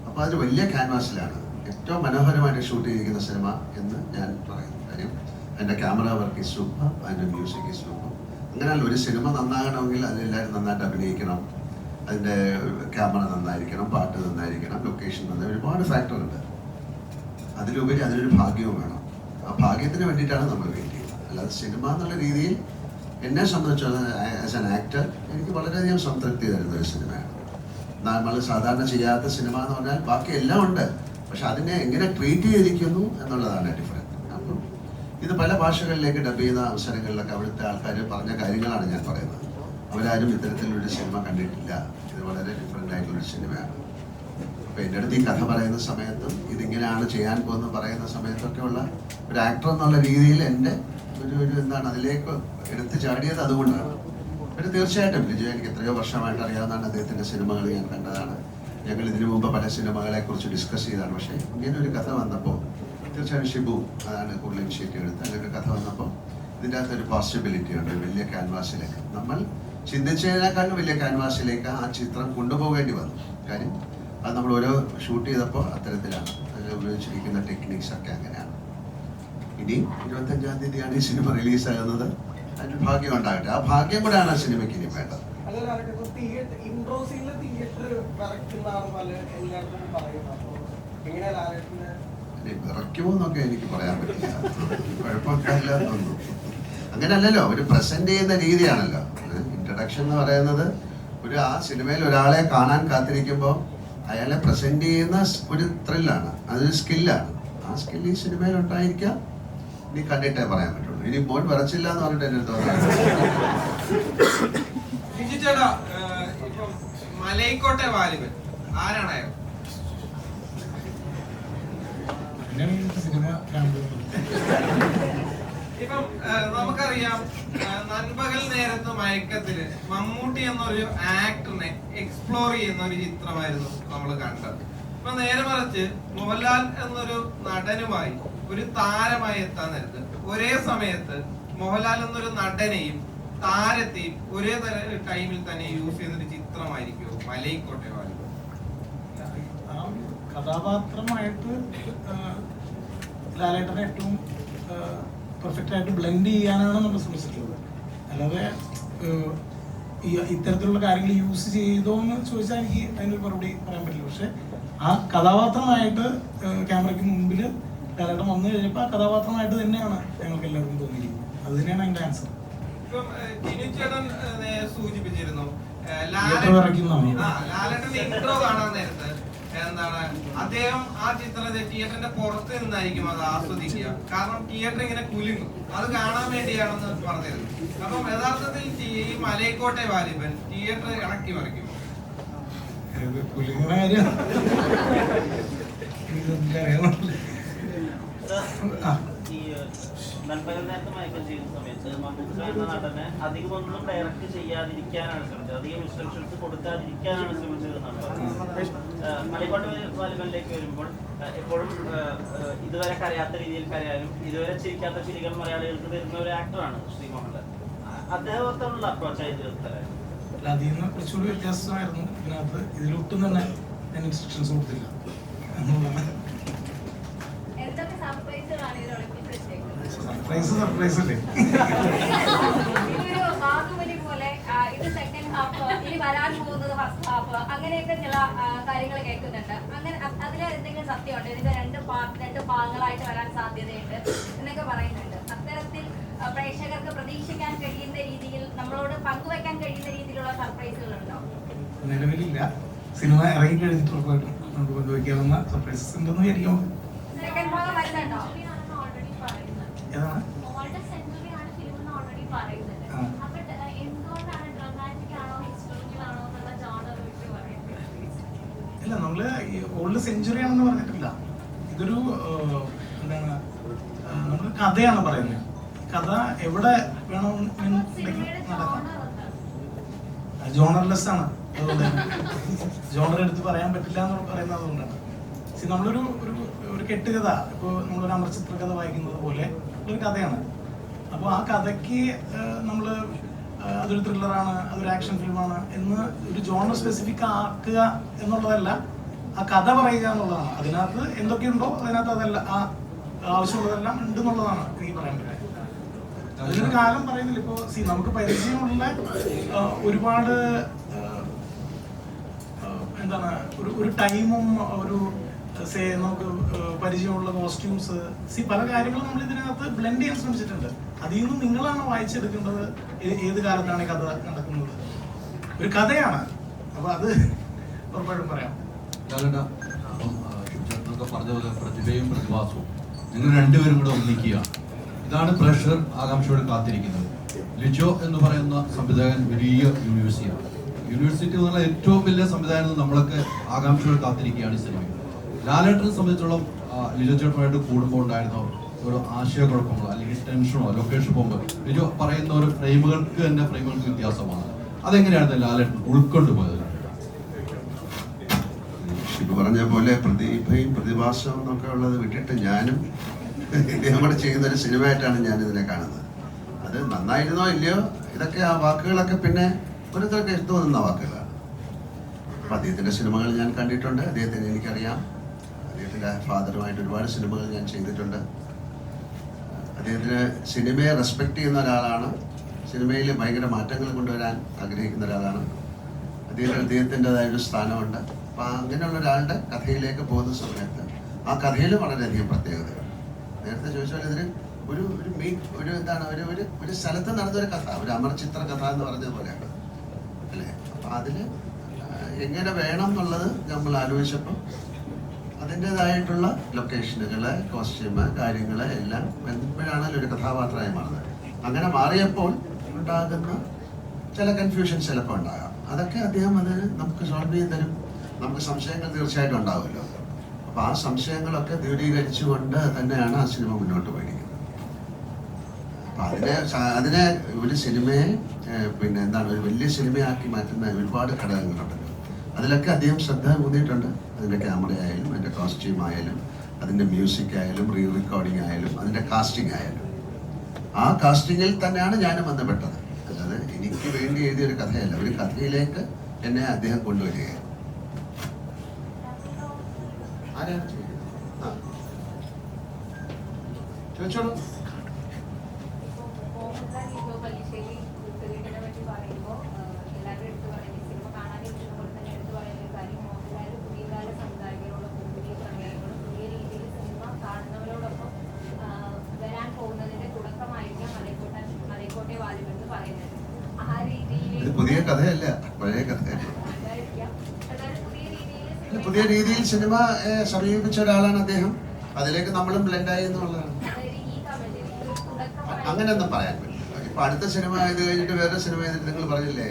അപ്പോൾ അതൊരു വലിയ ക്യാൻവാസിലാണ് ഏറ്റവും മനോഹരമായിട്ട് ഷൂട്ട് ചെയ്തിരിക്കുന്ന സിനിമ എന്ന് ഞാൻ പറയുന്നു. കാര്യം അതിൻ്റെ ക്യാമറ വർക്ക് ഈസ് സൂപ്പർ, അതിൻ്റെ മ്യൂസിക് ഈസ് സൂപ്പർ. അങ്ങനെയല്ല, ഒരു സിനിമ നന്നാകണമെങ്കിൽ അതിലെല്ലാവരും നന്നായിട്ട് അഭിനയിക്കണം, അതിൻ്റെ ക്യാമറ നന്നായിരിക്കണം, പാട്ട് നന്നായിരിക്കണം, ലൊക്കേഷൻ നന്നായി, ഒരുപാട് ഫാക്ടറുണ്ട്. അതിലുപരി അതിനൊരു ഭാഗ്യവും വേണം. ആ ഭാഗ്യത്തിന് വേണ്ടിയിട്ടാണ് നമ്മൾ വെയിറ്റ് ചെയ്യുന്നത്. അല്ലാതെ സിനിമ എന്നുള്ള രീതിയിൽ എന്നെ സംബന്ധിച്ചത് ആസ് ആൻ ആക്ടർ എനിക്ക് വളരെയധികം സംതൃപ്തി തരുന്ന ഒരു സിനിമയാണ്. നമ്മൾ സാധാരണ ചെയ്യാത്ത സിനിമ എന്ന് പറഞ്ഞാൽ ബാക്കി എല്ലാം ഉണ്ട്, പക്ഷെ അതിനെ എങ്ങനെ ട്രീറ്റ് ചെയ്തിരിക്കുന്നു എന്നുള്ളതാണ് ഡിഫറൻറ്റ്. അപ്പം ഇത് പല ഭാഷകളിലേക്ക് ഡബ് ചെയ്യുന്ന അവസരങ്ങളിലൊക്കെ അവിടുത്തെ ആൾക്കാർ പറഞ്ഞ കാര്യങ്ങളാണ് ഞാൻ പറയുന്നത്. അവരാരും ഇത്തരത്തിലൊരു സിനിമ കണ്ടിട്ടില്ല, ഇത് വളരെ ഡിഫറെൻ്റ് ആയിട്ടുള്ളൊരു സിനിമയാണ്. അപ്പോൾ എൻ്റെ അടുത്ത് ഈ കഥ പറയുന്ന സമയത്തും ഇതിങ്ങനെയാണ് ചെയ്യാൻ പോകുന്നത് പറയുന്ന സമയത്തൊക്കെ ഉള്ള ഒരു ആക്ടർ എന്നുള്ള രീതിയിൽ എൻ്റെ ഒരു എന്താണ് അതിലേക്ക് എടുത്ത് ചാടിയത് അതുകൊണ്ടാണ്. പിന്നെ തീർച്ചയായിട്ടും ലിജോ എനിക്ക് എത്രയോ വർഷമായിട്ട് അറിയാവുന്നതാണ്. അദ്ദേഹത്തിൻ്റെ സിനിമകൾ ഞാൻ കണ്ടതാണ്. ഞങ്ങൾ ഇതിനു മുമ്പ് പല സിനിമകളെക്കുറിച്ച് ഡിസ്കസ് ചെയ്തതാണ്. പക്ഷേ ഇങ്ങനെ ഒരു കഥ വന്നപ്പോൾ തീർച്ചയായും ഷിബു അതാണ് കൂടുതൽ ഇനിഷ്യേറ്റീവ് എടുത്ത് അങ്ങനെ ഒരു കഥ വന്നപ്പോൾ ഇതിൻ്റെ അകത്തൊരു പോസിബിലിറ്റി ഉണ്ട്. വലിയ ക്യാൻവാസിലേക്ക് നമ്മൾ ചിന്തിച്ചതിനേക്കാളും വലിയ ക്യാൻവാസിലേക്ക് ആ ചിത്രം കൊണ്ടുപോകേണ്ടി വന്നു. കാര്യം അത് നമ്മൾ ഓരോ ഷൂട്ട് ചെയ്തപ്പോൾ അത്തരത്തിലാണ് അതിൽ ഉപയോഗിച്ചിരിക്കുന്ന ടെക്നിക്സ് ഒക്കെ അങ്ങനെയാണ്. ഇനി 25-ാം തീയതിയാണ് ഈ സിനിമ റിലീസാകുന്നത്. അതിന് ഭാഗ്യം ഉണ്ടാകട്ടെ. ആ ഭാഗ്യം കൂടെയാണ് ആ സിനിമയ്ക്ക് ഇനി വേണ്ടത്. വിറയ്ക്കുമോ എന്നൊക്കെ എനിക്ക് പറയാൻ പറ്റില്ല. കുഴപ്പമില്ല തോന്നുന്നു. അങ്ങനെയല്ലല്ലോ, ഒരു പ്രസന്റ് ചെയ്യുന്ന രീതിയാണല്ലോ. ഇൻട്രഡക്ഷൻ എന്ന് പറയുന്നത് ഒരു ആ സിനിമയിൽ ഒരാളെ കാണാൻ കാത്തിരിക്കുമ്പോൾ അയാളെ പ്രസന്റ് ചെയ്യുന്ന ഒരു ത്രില്ലാണ്, അതൊരു സ്കില്ലാണ്. ആ സ്കില്ല് ഈ സിനിമയിൽ ഉണ്ടായിരിക്കാം. ഇനി കണ്ടിട്ടേ പറയാൻ പറ്റുള്ളൂ. ഇനി മോൻ വിറച്ചില്ല എന്ന് പറഞ്ഞിട്ട് എൻ്റെ ചേട്ടാ, ഇപ്പം മലൈക്കോട്ടെ വാലിബൻ ആരാണായോ? ഇപ്പം നമുക്കറിയാം, നൻപകൽ നേരത്ത് മയക്കത്തില് മമ്മൂട്ടി എന്നൊരു ആക്ടറിനെ എക്സ്പ്ലോർ ചെയ്യുന്ന ഒരു ചിത്രമായിരുന്നു നമ്മൾ കണ്ടത്. ഇപ്പൊ നേരെ മറിച്ച് മോഹൻലാൽ എന്നൊരു നടനുമായി ഒരു താരമായി എത്താൻ നേരത്ത് ഒരേ സമയത്ത് മോഹൻലാൽ എന്നൊരു നടനെയും താരത്തെയും ഒരേ ടൈമിൽ തന്നെ യൂസ് ചെയ്യുന്നൊരു ചിത്രമായിരിക്കുമോ മലൈക്കോട്ടെ വാലിബൻ? ആ കഥാപാത്രമായിട്ട് ലാലേട്ടനെ ഏറ്റവും പെർഫെക്റ്റ് ആയിട്ട് ബ്ലെൻഡ് ചെയ്യാനാണ് നമ്മൾ ശ്രമിച്ചിട്ടുള്ളത്. അല്ലാതെ ഈ ഇത്തരത്തിലുള്ള കാര്യങ്ങൾ യൂസ് ചെയ്തോ എന്ന് ചോദിച്ചാൽ എനിക്ക് അതിനൊരു മറുപടി പറയാൻ പറ്റില്ല. പക്ഷെ ആ കഥാപാത്രമായിട്ട് ക്യാമറയ്ക്ക് മുമ്പിൽ ലാലേട്ടൻ വന്നു കഴിഞ്ഞപ്പോൾ ആ കഥാപാത്രമായിട്ട് തന്നെയാണ് ഞങ്ങൾക്ക് എല്ലാവർക്കും തോന്നിയിരിക്കുന്നത്. അത് തന്നെയാണ് അതിൻ്റെ ആൻസർ. ഇപ്പം ടിനുചേട്ടൻ സൂചിപ്പിച്ചിരുന്നു ലാലേട്ടന്റെ ഇൻട്രോ കാണാൻ നേരത്ത് എന്താണ് അദ്ദേഹം ആ ചിത്രത്തെ തിയേറ്ററിന്റെ പുറത്ത് നിന്നായിരിക്കും അത് ആസ്വദിക്കുക. കാരണം തിയേറ്റർ ഇങ്ങനെ കുലുങ്ങും, അത് കാണാൻ വേണ്ടിയാണെന്ന് പറഞ്ഞിരുന്നു. അപ്പം യഥാർത്ഥത്തിൽ ഈ മലൈക്കോട്ടെ വാലിബൻ തിയേറ്റർ ഇളക്കി മറിക്കും. നൻപകൽ നേരത്തെ മയക്കം ചെയ്യുന്ന സമയത്ത് മമ്മൂക്ക എന്ന നടനെ അധികം ഒന്നും ഡയറക്റ്റ് ചെയ്യാതിരിക്കാനാണ് ശ്രമിച്ചത്, അധികം ഇൻസ്ട്രക്ഷൻസ് കൊടുക്കാതിരിക്കാനാണ് ശ്രമിച്ചത് എന്നാണ് പറഞ്ഞത്. മലൈക്കോട്ടെ വാലിബനിലേക്ക് വരുമ്പോൾ എപ്പോഴും ഇതുവരെ കരയാത്ത രീതിയിൽ കരയാനും ഇതുവരെ ചിരിക്കാത്ത ചിരികൾ മലയാളികൾക്ക് തരുന്ന ഒരു ആക്ടറാണ് ശ്രീ മോഹൻലാൽ. അദ്ദേഹത്തോടുള്ള അപ്രോച്ചായിട്ട് തരാൻ അതിൽ നിന്ന് കുറച്ചുകൂടി വ്യത്യാസമായിരുന്നു ഇതിനകത്ത്. ഇതിലൊട്ടും തന്നെ ഞാൻ ഇൻസ്ട്രക്ഷൻസ് കൊടുത്തില്ല എന്നുള്ളതാണ്. സർപ്രൈസ് അല്ലേ? ബാഹുബലി പോലെ ഇത് സെക്കൻഡ് ഹാഫ്, ഇനി വരാൻ പോകുന്നത് ഫസ്റ്റ് ഹാഫ്, അങ്ങനെയൊക്കെ ചില കാര്യങ്ങൾ കേൾക്കുന്നുണ്ട്. അങ്ങനെ അതിൽ എന്തെങ്കിലും സത്യമുണ്ട്? ഇതിന്റെ രണ്ട് ഭാഗങ്ങളായിട്ട് വരാൻ സാധ്യതയുണ്ട് എന്നൊക്കെ പറയുന്നുണ്ട്. അത്തരത്തിൽ പ്രേക്ഷകർക്ക് പ്രതീക്ഷിക്കാൻ കഴിയുന്ന രീതിയിൽ, നമ്മളോട് പങ്കുവെക്കാൻ കഴിയുന്ന രീതിയിലുള്ള സർപ്രൈസുകളുണ്ടോ? നിലവിലില്ല. സിനിമ ഇറങ്ങി കഴിഞ്ഞിട്ട് നമുക്ക് പങ്കുവെക്കാവുന്ന സർപ്രൈസസ് ഉണ്ടെന്ന് വിചാരിക്കാം. സെക്കൻഡ് ഭാഗം വരുന്നുണ്ടോ? ഏതാണ്? ഇല്ല, നമ്മള് ഓൾഡ് സെഞ്ചുറി ആണെന്ന് പറഞ്ഞിട്ടില്ല. ഇതൊരു എന്താണ്, നമ്മള് കഥയാണ് പറയുന്നത്. കഥ എവിടെ വേണമെന്നുണ്ടെങ്കിൽ നടക്കാം. ജോണർലെസ് ആണ്, അതുകൊണ്ട് ജോണർ എടുത്ത് പറയാൻ പറ്റില്ല എന്ന് പറയുന്നത് അതുകൊണ്ടാണ്. നമ്മളൊരു ഒരു കെട്ടുകഥ, ഇപ്പോൾ നമ്മളൊരു അമർചിത്ര കഥ വായിക്കുന്നത് പോലെ ഒരു കഥയാണ്. അപ്പോൾ ആ കഥയ്ക്ക് നമ്മൾ അതൊരു ത്രില്ലറാണ്, അതൊരു ആക്ഷൻ ഫിലിമാണ് എന്ന് ഒരു ജോണർ സ്പെസിഫിക് ആക്കുക എന്നുള്ളതല്ല, ആ കഥ പറയുക എന്നുള്ളതാണ്. അതിനകത്ത് എന്തൊക്കെയുണ്ടോ അതിനകത്ത് അതല്ല, ആ ആവശ്യമുള്ളതെല്ലാം ഉണ്ട് എന്നുള്ളതാണ് എനിക്ക് പറയാൻ പറ്റുന്നത്. അതിനൊരു കാലം പറയുന്നില്ല. ഇപ്പോൾ നമുക്ക് പരിചയമുള്ള ഒരുപാട് എന്താണ് ഒരു ടൈമും ഒരു നമുക്ക് പരിചയമുള്ള കോസ്റ്റ്യൂംസ്, പല കാര്യങ്ങളും നമ്മൾ ഇതിനകത്ത് ബ്ലെൻഡ് ചെയ്യാൻ ശ്രമിച്ചിട്ടുണ്ട്. അതിൽ നിന്ന് നിങ്ങളാണ് വായിച്ചെടുക്കേണ്ടത് ഏത് കാലത്താണ് ഈ കഥ നടക്കുന്നത്. ഒരു കഥയാണ്, അപ്പൊ അത് ഉറപ്പായിട്ടും പറയാം. പറഞ്ഞ പോലെ പ്രതിഭയും പ്രതിഭാസവും നിങ്ങൾ രണ്ടുപേരും കൂടെ ഒന്നിക്കുക, ഇതാണ് പ്രേക്ഷകർ ആകാംക്ഷയോടെ കാത്തിരിക്കുന്നത്. ലിജോ എന്ന് പറയുന്ന സംവിധായകൻ വലിയ യൂണിവേഴ്സിറ്റിയാണ്. യൂണിവേഴ്സിറ്റി എന്ന് പറഞ്ഞാൽ ഏറ്റവും വലിയ സംവിധാനം നമ്മളൊക്കെ ആകാംക്ഷയോടെ കാത്തിരിക്കുകയാണ് ഈ സിനിമയിൽ. ലാലേട്ടനെ സംബന്ധിച്ചോളം ലിജോ ചേട്ടനുമായിട്ട് കൂടുമ്പോൾ ഉണ്ടായിരുന്ന ഒരു ആശയക്കുഴപ്പങ്ങളോ അല്ലെങ്കിൽ ടെൻഷനോ ലൊക്കേഷൻ പോകുമ്പോൾ ലിജോ പറയുന്ന ഒരു ഫ്രെയിമുകൾക്ക് വ്യത്യാസമാണ്. അതെങ്ങനെയാണ് ലാലേട്ടൻ ഉൾക്കൊണ്ടുപോയത്? ഷിബു പറഞ്ഞ പോലെ പ്രതിഭയും പ്രതിഭാസവും എന്നൊക്കെ ഉള്ളത് വിട്ടിട്ട് ഞാനും ഇദ്ദേഹം കൂടെ ചെയ്യുന്ന ഒരു സിനിമയായിട്ടാണ് ഞാൻ ഇതിനെ കാണുന്നത്. അത് നന്നായിരുന്നോ ഇല്ലയോ ഇതൊക്കെ ആ വാക്കുകളൊക്കെ പിന്നെ ഓരോരുത്തർക്ക് തോന്നുന്ന വാക്കുകളാണ്. അപ്പം അദ്ദേഹത്തിൻ്റെ സിനിമകൾ ഞാൻ കണ്ടിട്ടുണ്ട്, അദ്ദേഹത്തിന് എനിക്കറിയാം. അദ്ദേഹത്തിൻ്റെ ഫാദറുമായിട്ട് ഒരുപാട് സിനിമകൾ ഞാൻ ചെയ്തിട്ടുണ്ട്. അദ്ദേഹത്തിന് സിനിമയെ റെസ്പെക്റ്റ് ചെയ്യുന്ന ഒരാളാണ്, സിനിമയിൽ ഭയങ്കര മാറ്റങ്ങൾ കൊണ്ടുവരാൻ ആഗ്രഹിക്കുന്ന ഒരാളാണ്. അദ്ദേഹത്തിൻ്റെതായൊരു സ്ഥാനമുണ്ട്. അപ്പം അങ്ങനെയുള്ള ഒരാളുടെ കഥയിലേക്ക് പോകുന്ന സമയത്ത് ആ കഥയിൽ വളരെയധികം പ്രത്യേകതകൾ. നേരത്തെ ചോദിച്ചാൽ ഇതിന് ഒരു എന്താണ് ഒരു സ്ഥലത്ത് നടന്നൊരു കഥ, ഒരു അമർചിത്ര കഥ എന്ന് പറഞ്ഞതുപോലെയാണ് അല്ലേ. അപ്പം അതിൽ എങ്ങനെ വേണം എന്നുള്ളത് നമ്മൾ ആലോചിച്ചപ്പോൾ അതിൻ്റെതായിട്ടുള്ള ലൊക്കേഷനുകൾ, കോസ്റ്റ്യൂം, കാര്യങ്ങൾ എല്ലാം വരുമ്പോഴാണല്ലോ ഒരു കഥാപാത്രമായി മാറുന്നത്. അങ്ങനെ മാറിയപ്പോൾ ഉണ്ടാകുന്ന ചില കൺഫ്യൂഷൻ ചിലപ്പോൾ ഉണ്ടാകാം. അതൊക്കെ അദ്ദേഹം അതിന് നമുക്ക് സോൾവ് ചെയ്ത് തരും. നമുക്ക് സംശയങ്ങൾ തീർച്ചയായിട്ടും ഉണ്ടാവുമല്ലോ. അപ്പോൾ ആ സംശയങ്ങളൊക്കെ ദൂരീകരിച്ചുകൊണ്ട് തന്നെയാണ് ആ സിനിമ മുന്നോട്ട് പോയിരിക്കുന്നത്. അപ്പം അതിനെ ഒരു സിനിമയെ പിന്നെ എന്താണ് ഒരു വലിയ സിനിമയാക്കി മാറ്റുന്ന ഒരുപാട് ഘടകങ്ങളുണ്ടല്ലോ. അതിലൊക്കെ അദ്ദേഹം ശ്രദ്ധ ഊന്നിയിട്ടുണ്ട്. അതിൻ്റെ ക്യാമറ ആയാലും അതിൻ്റെ കോസ്റ്റ്യൂം ആയാലും അതിൻ്റെ മ്യൂസിക് ആയാലും റീ റെക്കോർഡിംഗ് ആയാലും അതിൻ്റെ കാസ്റ്റിംഗ് ആയാലും ആ കാസ്റ്റിങ്ങിൽ തന്നെയാണ് ഞാനും ബന്ധപ്പെട്ടത്. അല്ലാതെ എനിക്ക് വേണ്ടി എഴുതിയൊരു കഥയല്ല, ഒരു കഥയിലേക്ക് എന്നെ അദ്ദേഹം കൊണ്ടുവരികയാണ്. ആരാണ് ചോദിച്ചോളൂ. ഇത് പുതിയ കഥയല്ല, പഴയ കഥയാണ്. പുതിയ രീതിയിൽ സിനിമ സമീപിച്ച ഒരാളാണ് അദ്ദേഹം. അതിലേക്ക് നമ്മളും ബ്ലെൻഡായി എന്നുള്ളതാണ്. അങ്ങനെയൊന്നും പറയാൻ പറ്റില്ല. ഇപ്പൊ അടുത്ത സിനിമ ഇത് കഴിഞ്ഞിട്ട് വേറെ സിനിമ ചെയ്തിട്ട് നിങ്ങൾ പറഞ്ഞില്ലേ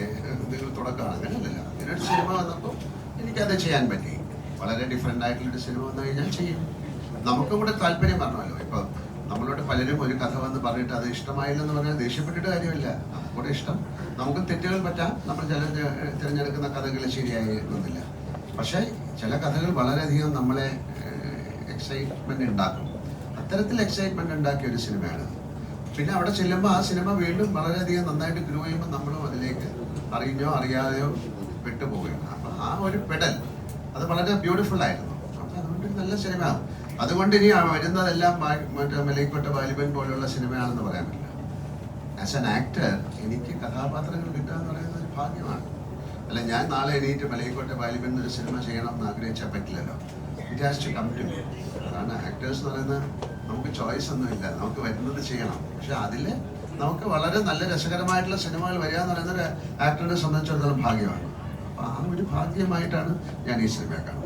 നിങ്ങൾ തുടക്കമാണ്, അങ്ങനെയല്ല. ഇങ്ങനൊരു സിനിമ വന്നപ്പോൾ എനിക്കത് ചെയ്യാൻ പറ്റി. വളരെ ഡിഫറെൻ്റ് ആയിട്ടുള്ളൊരു സിനിമ വന്നു കഴിഞ്ഞാൽ ചെയ്യും. നമുക്കും കൂടെ താല്പര്യം പറഞ്ഞല്ലോ. ഇപ്പൊ നമ്മളോട് പലരും ഒരു കഥ വന്ന് പറഞ്ഞിട്ട് അത് ഇഷ്ടമായില്ലെന്ന് പറഞ്ഞാൽ ദേഷ്യപ്പെട്ടിട്ട് കാര്യമില്ല. നമുക്കൂടെ ഇഷ്ടം, നമുക്ക് തെറ്റുകൾ പറ്റാം. നമ്മൾ തിരഞ്ഞെടുക്കുന്ന കഥകൾ ശരിയായിരുന്നില്ല. പക്ഷേ ചില കഥകൾ വളരെയധികം നമ്മളെ എക്സൈറ്റ്മെന്റ് ഉണ്ടാക്കും. അത്തരത്തിൽ എക്സൈറ്റ്മെന്റ് ഉണ്ടാക്കിയ ഒരു സിനിമയാണ്. പിന്നെ അവിടെ ചെല്ലുമ്പോൾ ആ സിനിമ വീണ്ടും വളരെയധികം നന്നായിട്ട് ഗ്രോ ചെയ്യുമ്പോൾ നമ്മളും അതിലേക്ക് അറിഞ്ഞോ അറിയാതെയോ പെട്ടുപോവുകയാണ്. അപ്പം ആ ഒരു പെടൽ അത് വളരെ ബ്യൂട്ടിഫുൾ ആയിരുന്നു. അപ്പം അതുകൊണ്ട് നല്ല സിനിമയാണ്. അതുകൊണ്ട് ഇനി വരുന്നതെല്ലാം മറ്റേ മലൈക്കോട്ടെ വാലിബൻ പോലെയുള്ള സിനിമയാണെന്ന് പറയാൻ പറ്റില്ല. ആസ് ആൻ ആക്ടർ എനിക്ക് കഥാപാത്രങ്ങൾ കിട്ടുക എന്ന് പറയുന്നത് ഒരു ഭാഗ്യമാണ്. അല്ല ഞാൻ നാളെ എണീറ്റ് മലൈക്കോട്ടെ വാലിബൻ എന്നൊരു സിനിമ ചെയ്യണം എന്ന് ആഗ്രഹിച്ചാൽ പറ്റില്ലല്ലോ. It has to come to me. അതാണ് ആക്ടേഴ്സ് എന്ന് പറയുന്നത്. നമുക്ക് ചോയ്സ് ഒന്നുമില്ല, നമുക്ക് വരുന്നത് ചെയ്യണം. പക്ഷെ അതിൽ നമുക്ക് വളരെ നല്ല രസകരമായിട്ടുള്ള സിനിമകൾ വരിക എന്ന് പറയുന്നത് ഒരു ആക്ടറിനെ സംബന്ധിച്ചിടത്തോളം ഭാഗ്യമാണ്. അപ്പം ആ ഒരു ഭാഗ്യമായിട്ടാണ് ഞാൻ ഈ സിനിമയെ കാണുന്നത്.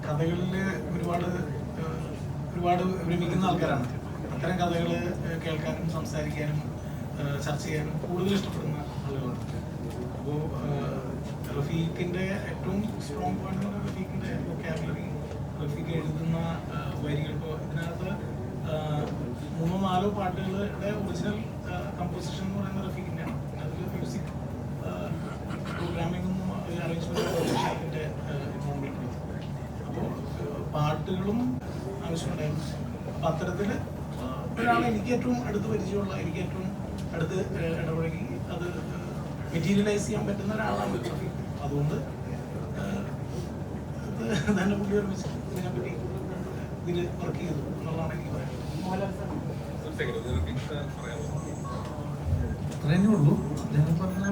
കഥകളിൽ ഒരുപാട് ഒരുമിക്കുന്ന ആൾക്കാരാണ്. അത്തരം കഥകൾ കേൾക്കാനും സംസാരിക്കാനും ചർച്ച ചെയ്യാനും കൂടുതൽ ഇഷ്ടപ്പെടുന്ന ആളുകളാണ്. അപ്പോൾ റഫീഖിൻ്റെ ഏറ്റവും സ്ട്രോങ് പോയിന്റ് എന്ന് പറഞ്ഞാൽ റഫീഖിൻ്റെ വൊക്കാബുലറി, റഫീഖ് എഴുതുന്ന വരികൾ. ഇപ്പോൾ ഇതിനകത്ത് 3-4 പാട്ടുകളുടെ ഒറിജിനൽ കമ്പോസിഷൻ എന്ന് പറയുന്നത് റഫീഖിൻ്റെയാണ്. അതിൽ മ്യൂസിക് പ്രോഗ്രാമിങ്ങും അറേഞ്ച്മെൻറ്റിൻ്റെ ഇൻവോൾവ്മെൻറ്റ്. അപ്പോൾ പാട്ടുകളും ആവശ്യമുണ്ടായിരുന്നു. അപ്പം അത്തരത്തിൽ ഒരാളെ എനിക്ക് ഏറ്റവും അടുത്ത് പരിചയമുള്ള, എനിക്ക് ഏറ്റവും അടുത്ത് ഇടപഴകി അത് മെറ്റീരിയലൈസ് ചെയ്യാൻ പറ്റുന്ന ഒരാളാണ് റഫീഖ്. അതുകൊണ്ട് തന്നെ പുള്ളി ഓർമ്മിച്ച് ഇതിനെപ്പറ്റി ഇതിൽ വർക്ക് ചെയ്തു എന്നുള്ളതാണ് എനിക്ക് പറയുന്നത്. അത്രേ ഉള്ളൂ. ഞങ്ങൾ പറഞ്ഞ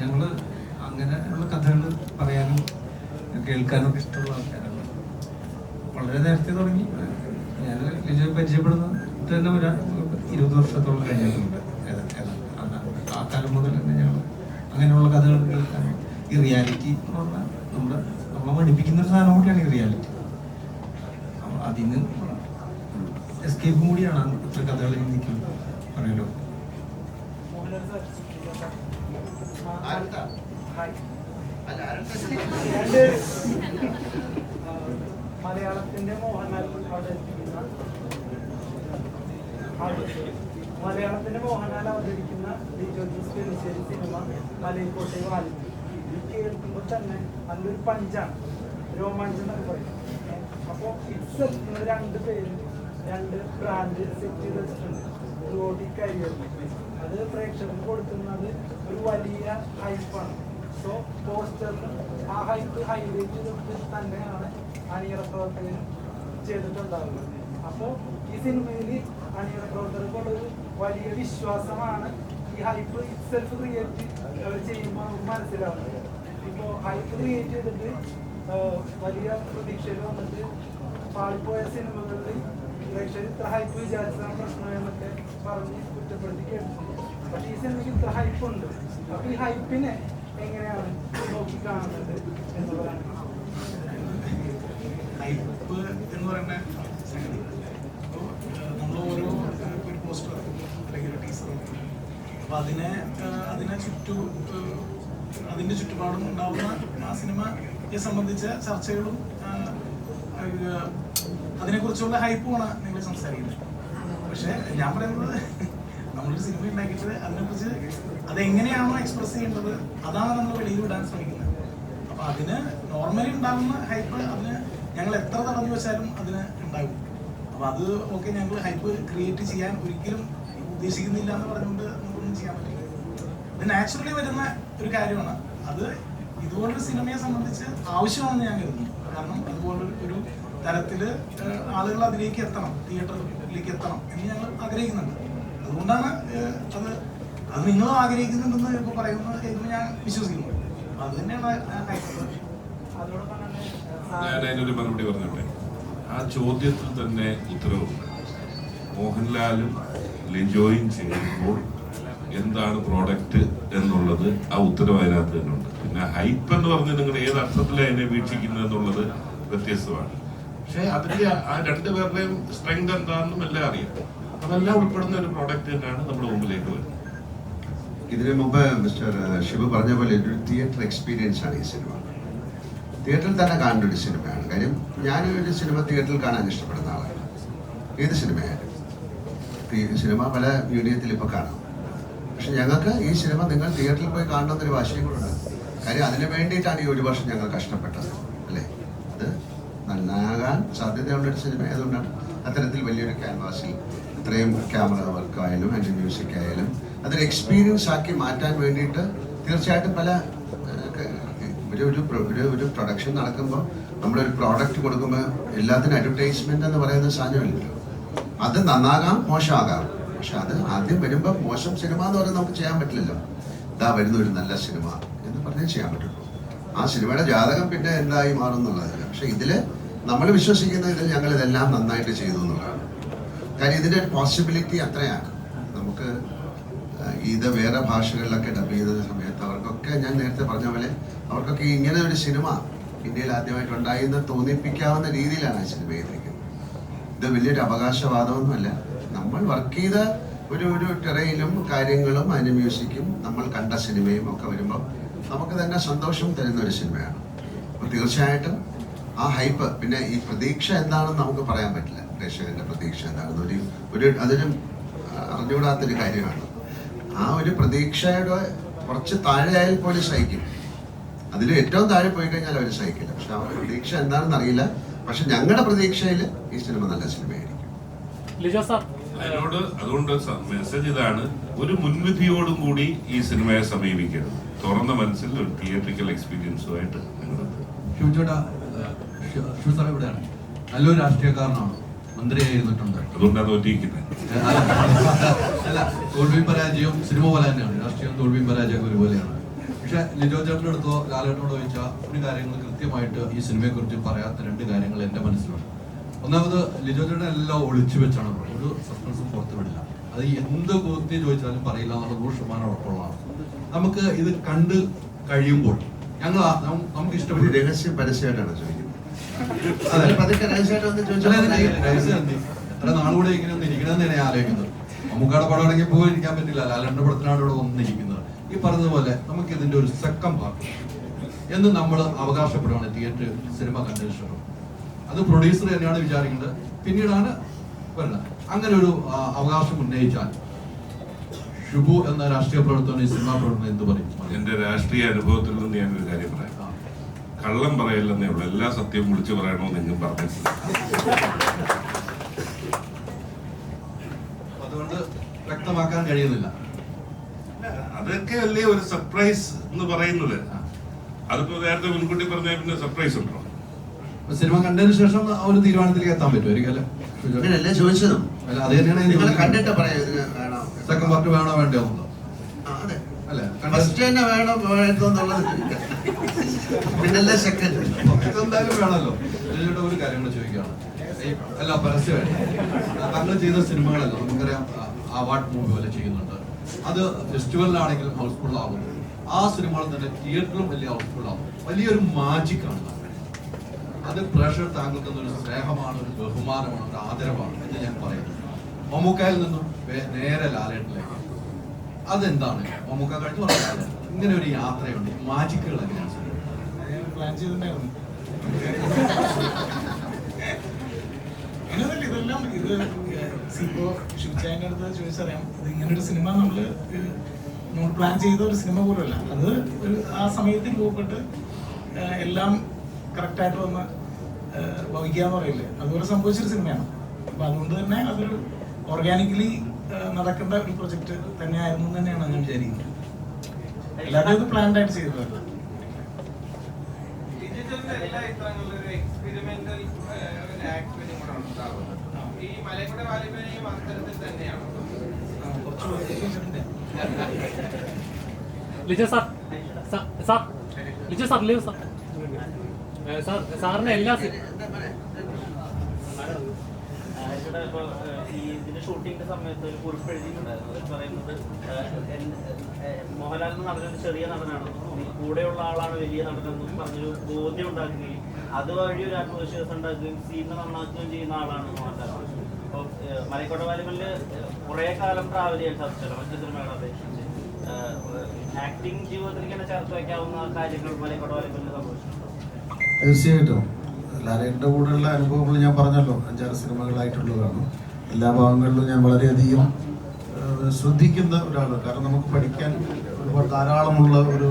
ഞങ്ങൾ അങ്ങനെയുള്ള കഥകൾ പറയാനും കേൾക്കാനൊക്കെ ഇഷ്ടമുള്ള ആൾക്കാരാണ്. വളരെ നേരത്തെ തുടങ്ങി. ഞാൻ ലിജോ പരിചയപ്പെടുന്നത് തന്നെ 20 വർഷത്തോളം കഴിഞ്ഞിട്ടുണ്ട്. ആ കാലം മുതൽ തന്നെ ഞങ്ങൾ അങ്ങനെയുള്ള കഥകൾ കേൾക്കാനും ഈ റിയാലിറ്റി എന്ന് പറഞ്ഞാൽ നമ്മളെ പഠിപ്പിക്കുന്ന ഒരു സാധനം കൂടിയാണ് ഈ റിയാലിറ്റി. അതിന് എസ്കേപ്പും കൂടിയാണ് അത്ര കഥകൾ എനിക്ക് പറയലോ. മലയാളത്തിന്റെ മോഹൻലാൽ അവതരിക്കുന്ന ലിജോ ജോസ് പെല്ലിശ്ശേരി സിനിമ മലൈക്കോട്ടെ വാലിബൻ കേൾക്കുമ്പോൾ തന്നെ നല്ലൊരു പഞ്ചാണ്, രോമാഞ്ചം എന്നൊക്കെ പറയും. അപ്പോൾ ഇറ്റ്സ് 2 പേര് 2 ബ്രാൻഡ് സെറ്റ് ചെയ്ത് വെച്ചിട്ടുണ്ട് ത്രൂഔട്ട് ഈ കരിയറിൽ. അത് പ്രേക്ഷകർക്ക് കൊടുക്കുന്നത് ഒരു വലിയ ഹൈപ്പാണ്. സോ പോസ്റ്ററിന് ആ ഹൈപ്പ് ഹൈലൈറ്റ് ചെയ്തിട്ട് തന്നെയാണ് അണിയറ പ്രവർത്തകരും ചെയ്തിട്ടുണ്ടാവുന്നത്. അപ്പോൾ ഈ സിനിമയിൽ അണിയറ പ്രവർത്തകർക്കുള്ളൊരു വലിയ വിശ്വാസമാണ് ഈ ഹൈപ്പ് ഇറ്റ്സെൽഫ് ക്രിയേറ്റ് ചെയ്യുമ്പോൾ നമുക്ക് മനസ്സിലാവുന്നത്. ഇപ്പോൾ ഹൈപ്പ് ക്രിയേറ്റ് ചെയ്തിട്ട് വലിയ പ്രതീക്ഷയിൽ വന്നിട്ട് പാളിപ്പോയ സിനിമകളിൽ പ്രേക്ഷകർ ഇത്ര ഹൈപ്പ് വിചാരിച്ചാണ് പ്രശ്നമെന്നൊക്കെ പറഞ്ഞ് കുറ്റപ്പെടുത്തി കേട്ടിട്ടുണ്ട്. പക്ഷേ ഈ സിനിമയ്ക്ക് ഇത്ര ഹൈപ്പുണ്ട്. അപ്പോൾ ഈ ഹൈപ്പിനെ എങ്ങനെയാണ് നോക്കിക്കാണുന്നത് എന്നുള്ളതാണ്. ഹൈപ്പ് എന്ന് പറയുന്ന സംഗതി അപ്പോൾ നമ്മൾ ഓരോ ഒരു പോസ്റ്റർ അല്ലെങ്കിൽ ഒരു ടീസർ അപ്പോൾ അതിനെ അതിൻ്റെ ചുറ്റുപാടും ഉണ്ടാവുന്ന ആ സിനിമയെ സംബന്ധിച്ച ചർച്ചകളും അതിനെക്കുറിച്ചുള്ള ഹൈപ്പുമാണ് നിങ്ങൾ സംസാരിക്കുന്നത്. പക്ഷേ ഞാൻ പറയുന്നത് നമ്മളൊരു സിനിമ ഉണ്ടാക്കിയിട്ട് അതിനെക്കുറിച്ച് അതെങ്ങനെയാണോ എക്സ്പ്രസ് ചെയ്യേണ്ടത് അതാണ് നമ്മൾ വെളിയിലിടാൻ ശ്രമിക്കുന്നത്. അപ്പോൾ അതിന് നോർമലി ഉണ്ടാകുന്ന ഹൈപ്പ് അതിന് ഞങ്ങൾ എത്ര തടഞ്ഞു വെച്ചാലും അതിന് ഉണ്ടാകും. അപ്പോൾ അത് ഓക്കെ, ഞങ്ങൾ ഹൈപ്പ് ക്രിയേറ്റ് ചെയ്യാൻ ഒരിക്കലും ഉദ്ദേശിക്കുന്നില്ല എന്ന് പറഞ്ഞുകൊണ്ട് നമുക്കൊന്നും ചെയ്യാൻ പറ്റില്ല. ഇത് നാച്ചുറലി വരുന്ന ഒരു കാര്യമാണ്. അത് ഇതുപോലൊരു സിനിമയെ സംബന്ധിച്ച് ആവശ്യമാണെന്ന് ഞാൻ കരുതുന്നു. കാരണം അതുപോലെ ഒരു തരത്തിൽ ആളുകൾ അതിലേക്ക് എത്തണം, തിയേറ്ററിലേക്ക് എത്തണം എന്ന് ഞങ്ങൾ ആഗ്രഹിക്കുന്നുണ്ട്. അതുകൊണ്ടാണ് അത് നിങ്ങളും ആഗ്രഹിക്കുന്നുണ്ടെന്ന് ഇപ്പോൾ പറയുന്നത് എന്ന് ഞാൻ വിശ്വസിക്കുന്നു. അത് തന്നെയാണ് ഞാൻ അതിനൊരു മറുപടി പറഞ്ഞോട്ടെ. ആ ചോദ്യത്തിൽ തന്നെ ഉത്തരവുണ്ട്. മോഹൻലാലും ലിജോയും ചെയ്യുമ്പോൾ എന്താണ് പ്രോഡക്റ്റ് എന്നുള്ളത് ആ ഉത്തരവ് അതിനകത്ത് തന്നെ ഉണ്ട്. പിന്നെ ഹൈപ്പ് എന്ന് പറഞ്ഞ് നിങ്ങൾ ഏത് അർത്ഥത്തിലാണ് അതിനെ വീക്ഷിക്കുന്നത് എന്നുള്ളത് വ്യത്യസ്തമാണ്. പക്ഷെ അതിന്റെ ആ രണ്ടുപേരുടെയും സ്ട്രെങ്ത് എന്താണെന്നും എല്ലാം അറിയാം. അതെല്ലാം ഉൾപ്പെടുന്ന ഒരു പ്രോഡക്റ്റ് തന്നെയാണ് നമ്മുടെ മുമ്പിലേക്ക് വരുന്നത്. ഇതിനു മുമ്പ് മിസ്റ്റർ ഷിബു പറഞ്ഞ പോലെ ഒരു തിയേറ്റർ എക്സ്പീരിയൻസ് ആണ് ഈ സിനിമ. തിയേറ്ററിൽ തന്നെ കാണേണ്ട ഒരു സിനിമയാണ്. കാര്യം ഞാനൊരു സിനിമ തിയേറ്ററിൽ കാണാൻ ഇഷ്ടപ്പെടുന്ന ആളാണ്. ഏത് സിനിമയായാലും സിനിമ പല മീഡിയത്തിൽ ഇപ്പോൾ കാണാം. പക്ഷെ ഞങ്ങൾക്ക് ഈ സിനിമ നിങ്ങൾ തിയേറ്ററിൽ പോയി കാണണമെന്നൊരു വാശിയും കൂടെ ഉണ്ട്. കാര്യം അതിന് വേണ്ടിയിട്ടാണ് ഈ ഒരു വർഷം ഞങ്ങൾ കഷ്ടപ്പെട്ടത്, അല്ലേ? അത് നന്നാകാൻ സാധ്യതയുള്ളൊരു സിനിമ ആയതുകൊണ്ടാണ് അത്തരത്തിൽ വലിയൊരു ക്യാൻവാസിൽ ഇത്രയും ക്യാമറ വർക്കായാലും അതിൻ്റെ മ്യൂസിക് ആയാലും അതൊരു എക്സ്പീരിയൻസ് ആക്കി മാറ്റാൻ വേണ്ടിയിട്ട് തീർച്ചയായിട്ടും പല ഒരു പ്രൊഡക്ഷൻ നടക്കുമ്പോൾ നമ്മളൊരു പ്രോഡക്റ്റ് കൊടുക്കുമ്പോൾ എല്ലാത്തിനും അഡ്വർടൈസ്മെന്റ് എന്ന് പറയുന്ന സാധനമില്ലല്ലോ. അത് നന്നാകാം, മോശമാകാം. പക്ഷെ അത് ആദ്യം വരുമ്പോൾ മോശം സിനിമ എന്ന് പറയുന്നത് നമുക്ക് ചെയ്യാൻ പറ്റില്ലല്ലോ. ഇതാ വരുന്ന ഒരു നല്ല സിനിമ എന്ന് പറഞ്ഞേ ചെയ്യാൻ പറ്റുള്ളൂ. ആ സിനിമയുടെ ജാതകം പിന്നെ എന്തായി മാറും എന്നുള്ളതല്ല. പക്ഷെ ഇതില് നമ്മൾ വിശ്വസിക്കുന്ന ഇതിൽ ഞങ്ങൾ ഇതെല്ലാം നന്നായിട്ട് ചെയ്തു എന്നുള്ളതാണ്. കാര്യം ഇതിന്റെ ഒരു പോസിബിലിറ്റി അത്രയാണ്. നമുക്ക് ഇത് വേറെ ഭാഷകളിലൊക്കെ ഡബ് ചെയ്ത സമയത്ത് അവർക്കൊക്കെ ഞാൻ നേരത്തെ പറഞ്ഞ പോലെ അവർക്കൊക്കെ ഇങ്ങനെ ഒരു സിനിമ ഇന്ത്യയിൽ ആദ്യമായിട്ട് ഉണ്ടായി എന്ന് തോന്നിപ്പിക്കാവുന്ന രീതിയിലാണ് ആ സിനിമ ചെയ്തിരിക്കുന്നത്. ഇത് വലിയൊരു അവകാശവാദമൊന്നുമല്ല. നമ്മൾ വർക്ക് ചെയ്ത ഒരു ടെറയിലും കാര്യങ്ങളും അതിന് മ്യൂസിക്കും നമ്മൾ കണ്ട സിനിമയും ഒക്കെ വരുമ്പോൾ നമുക്ക് തന്നെ സന്തോഷം തരുന്ന ഒരു സിനിമയാണ്. അപ്പോൾ തീർച്ചയായിട്ടും ആ ഹൈപ്പ്, പിന്നെ ഈ പ്രതീക്ഷ എന്താണെന്ന് നമുക്ക് പറയാൻ പറ്റില്ല. പ്രേക്ഷകന്റെ പ്രതീക്ഷ എന്താണെന്ന് അതൊരു അറിഞ്ഞുകൂടാത്തൊരു കാര്യമാണ്. ആ ഒരു പ്രതീക്ഷയുടെ കുറച്ച് താഴെ ആയാൽ പോലും സഹിക്കും. അതിൽ ഏറ്റവും താഴെ പോയി കഴിഞ്ഞാൽ അവർ സഹിക്കില്ല. പക്ഷെ ആ പ്രതീക്ഷ എന്താണെന്ന് അറിയില്ല. പക്ഷെ ഞങ്ങളുടെ പ്രതീക്ഷയിൽ ഈ സിനിമ നല്ല സിനിമയായിരിക്കും. അതുകൊണ്ട് മെസ്സേജ് ഇതാണ്: ഒരു മുൻവിധിയോടും കൂടി ഈ സിനിമയെ സമീപിക്കരുത്. തുറന്ന മനസ്സിൽ ഒരു തിയേറ്ററിക്കൽ എക്സ്പീരിയൻസുമായിട്ട് ഇവിടെയാണ്. നല്ലൊരു രാഷ്ട്രീയക്കാരനാണ്, മന്ത്രിയായിരുന്നിട്ടുണ്ട്. അതുകൊണ്ടാണ് തോറ്റിരിക്കുന്നത്. അല്ല, തോൽവിയും പരാജയവും സിനിമ പോലെ തന്നെയാണ്. രാഷ്ട്രീയം തോൽവിയും പരാജയം ഒരുപോലെയാണ്. പക്ഷെ ലിജോ ചേട്ടൻ്റെ അടുത്തോ ലാലേട്ടനോടോ ചോദിച്ചാൽ ഒരു കാര്യങ്ങൾ കൃത്യമായിട്ട് ഈ സിനിമയെ കുറിച്ച് പറയാത്ത രണ്ട് കാര്യങ്ങൾ എൻ്റെ മനസ്സിലുണ്ട്. ഒന്നാമത്, ലിജോ ചേട്ടൻ എല്ലാം ഒളിച്ചു വെച്ചാണ്, ഒരു സസ്പെൻസും പുറത്തു വിടില്ല. അത് എന്ത് ബുദ്ധി ചോദിച്ചാലും പറയില്ല എന്നുള്ള 100% ഉറപ്പുള്ളതാണ്. നമുക്ക് ഇത് കണ്ട് കഴിയുമ്പോൾ നമുക്ക് ഇഷ്ടപ്പെട്ട രഹസ്യ പരസ്യമായിട്ടാണ് ചോദിക്കുന്നത്. എത്ര നാളുകൂടെ ഇങ്ങനെ ഒന്ന് ഇരിക്കണമെന്ന് ഞാൻ ആലോചിക്കുന്നത്. നമുക്കവിടെ പടം ഇറങ്ങി പോയി ഇരിക്കാൻ പറ്റില്ല. ലാലേട്ടൻ്റെ പടത്തിനാണ് ഇവിടെ വന്നിരിക്കുന്നത്. ഈ പറഞ്ഞതുപോലെ നമുക്ക് ഇതിന്റെ ഒരു സെക്കൻഡ് പാർട്ട് എന്ന് നമ്മൾ അവകാശപ്പെടുകയാണ് തിയേറ്റർ സിനിമ കണ്ടതിന് ശേഷം. അത് പ്രൊഡ്യൂസർ തന്നെയാണ് വിചാരിക്കുന്നത്, പിന്നീടാണ് വരുന്നത്. അങ്ങനെ ഒരു അവകാശം ഉന്നയിച്ചാൽ ഷിബു എന്ന രാഷ്ട്രീയ പ്രവർത്തനം ഈ സിനിമാ പ്രവർത്തനം എന്ത് പറയും? എന്റെ രാഷ്ട്രീയ അനുഭവത്തിൽ നിന്ന് ഞാനൊരു കാര്യം പറയാം. കള്ളം പറയില്ലെന്നേ ഉള്ളൂ, എല്ലാ സത്യവും വിളിച്ചു പറയണമെന്ന് എങ്ങും പറഞ്ഞിട്ടില്ല. അതുകൊണ്ട് വ്യക്തമാക്കാൻ കഴിയുന്നില്ല. അതൊക്കെ അല്ലേ ഒരു സർപ്രൈസ് എന്ന് പറയുന്നത്. അതിപ്പോ നേരത്തെ മുൻകൂട്ടി പറഞ്ഞാൽ പിന്നെ സർപ്രൈസ് ഉണ്ടോ? സിനിമ കണ്ടതിന് ശേഷം ആ ഒരു തീരുമാനത്തിലേക്ക് എത്താൻ പറ്റുമായിരിക്കും അല്ലേ? ചോദിച്ചതും അത് തന്നെയാണ് കണ്ടിട്ട് സെക്കൻഡ് പാർട്ട് വേണോ വേണ്ടോ അല്ലേ? ഫസ്റ്റ് വേണോ വേണ്ടോന്നുള്ളത് പിന്നല്ലേ സെക്കൻഡ് എന്തായാലും വേണമല്ലോ. ഒരു കാര്യം കൂടെ ചോദിക്കുകയാണ്. അല്ല, പരസ്യമായിട്ട് താങ്കൾ ചെയ്ത സിനിമകളല്ല നമുക്കറിയാം, അവാർഡ് മൂവി പോലെ ചെയ്യുന്നുണ്ട്. അത് ഫെസ്റ്റിവലിലാണെങ്കിലും ഹൗസ്ഫുൾ ആകുന്നു. ആ സിനിമകൾ തന്നെ തിയേറ്ററിലും വലിയ ഹൗസ്ഫുൾ ആവും. വലിയൊരു മാജിക്കാണ്. അത് പ്രേക്ഷകർ താങ്കൾക്ക് ഒരു സ്നേഹമാണ്, ഒരു ബഹുമാനമാണ്, ഒരു ആദരവാണ് എന്ന് ഞാൻ പറയുന്നു. മമ്മൂക്കയിൽ നിന്നും നേരെ ലാലേട്ടനിലേക്ക് അതെന്താണ് മമ്മൂക്ക കഴിഞ്ഞു പറഞ്ഞാൽ ഇങ്ങനെ ഒരു യാത്രയുണ്ട്, മാജിക്കുകൾ എങ്ങനെയാണ് പ്ലാൻ ചെയ്തിട്ടുണ്ടായിരുന്നു. അങ്ങനെയല്ല, ഇതെല്ലാം ഇത് ഇപ്പോ ഷിബ്ജാന്റെ അടുത്ത് ചോദിച്ചറിയാം. ഇത് ഇങ്ങനൊരു സിനിമ നമ്മൾ പ്ലാൻ ചെയ്ത ഒരു സിനിമ പോലുമല്ല. അത് ഒരു ആ സമയത്തിൽ പോകപ്പെട്ട് എല്ലാം കറക്റ്റായിട്ട് വന്ന് വഹിക്കാന്ന് പറയില്ലേ, അതുപോലെ സംഭവിച്ചൊരു സിനിമയാണ്. അപ്പൊ അതുകൊണ്ട് തന്നെ അതൊരു ഓർഗാനിക്കലി നടക്കേണ്ട ഒരു പ്രൊജക്ട് തന്നെയായിരുന്നു തന്നെയാണ് ഞാൻ വിചാരിക്കുന്നത്. അല്ലാതെ ഇത് പ്ലാൻഡ് ആയിട്ട് ചെയ്തതല്ല. എല്ലാ ചിത്രങ്ങളിലും ഒരു എക്സ്പെരിമെന്റൽ ആക്ടിവിറ്റി കൂടെ ഉണ്ടാവും. ഈ മലയക്കോട്ടെ വാലിബനെയും അത്തരത്തിൽ തന്നെയാണ്. Lijo sir Lijo sir leave sir സാറിന് എല്ലാ ഈ ഇതിന്റെ ഷൂട്ടിങ്ങിന്റെ സമയത്ത് ഒരു കുറിപ്പ് എഴുതിയിട്ടുണ്ടായിരുന്നു. അതിൽ പറയുന്നത് മോഹൻലാൽ എന്ന നടനൊരു ചെറിയ നടനാണെന്നും കൂടെയുള്ള ആളാണ് വലിയ നടനെന്നും പറഞ്ഞൊരു ബോധ്യം ഉണ്ടാക്കുകയും അതുവഴി ഒരു ആത്മവിശ്വാസം ഉണ്ടാക്കുകയും സീനിനെ നന്നാക്കുകയും ചെയ്യുന്ന ആളാണ് മോഹൻലാൽ. അപ്പോൾ മലയക്കോട്ടെ വാലിബനിൽ കുറേ കാലം ട്രാവൽ ചെയ്യാൻ സാധിച്ചല്ലോ മറ്റു സിനിമകളെ അപേക്ഷിച്ച്. ആക്ടിങ് ജീവിതത്തിൽ ഇങ്ങനെ ചേർത്ത് വയ്ക്കാവുന്ന കാര്യങ്ങൾ മലയക്കോട്ടെ വാലിബനിൽ സംഭവിച്ചിട്ടുണ്ടോ? തീർച്ചയായിട്ടും ലാലേട്ടൻ്റെ കൂടെയുള്ള അനുഭവങ്ങൾ ഞാൻ പറഞ്ഞല്ലോ, 5-6 സിനിമകളായിട്ടുള്ളതാണ്. എല്ലാ ഭാഗങ്ങളിലും ഞാൻ വളരെയധികം ശ്രദ്ധിക്കുന്ന ഒരാളാണ്. കാരണം നമുക്ക് പഠിക്കാൻ ഒരുപാട് ധാരാളമുള്ള ഒരു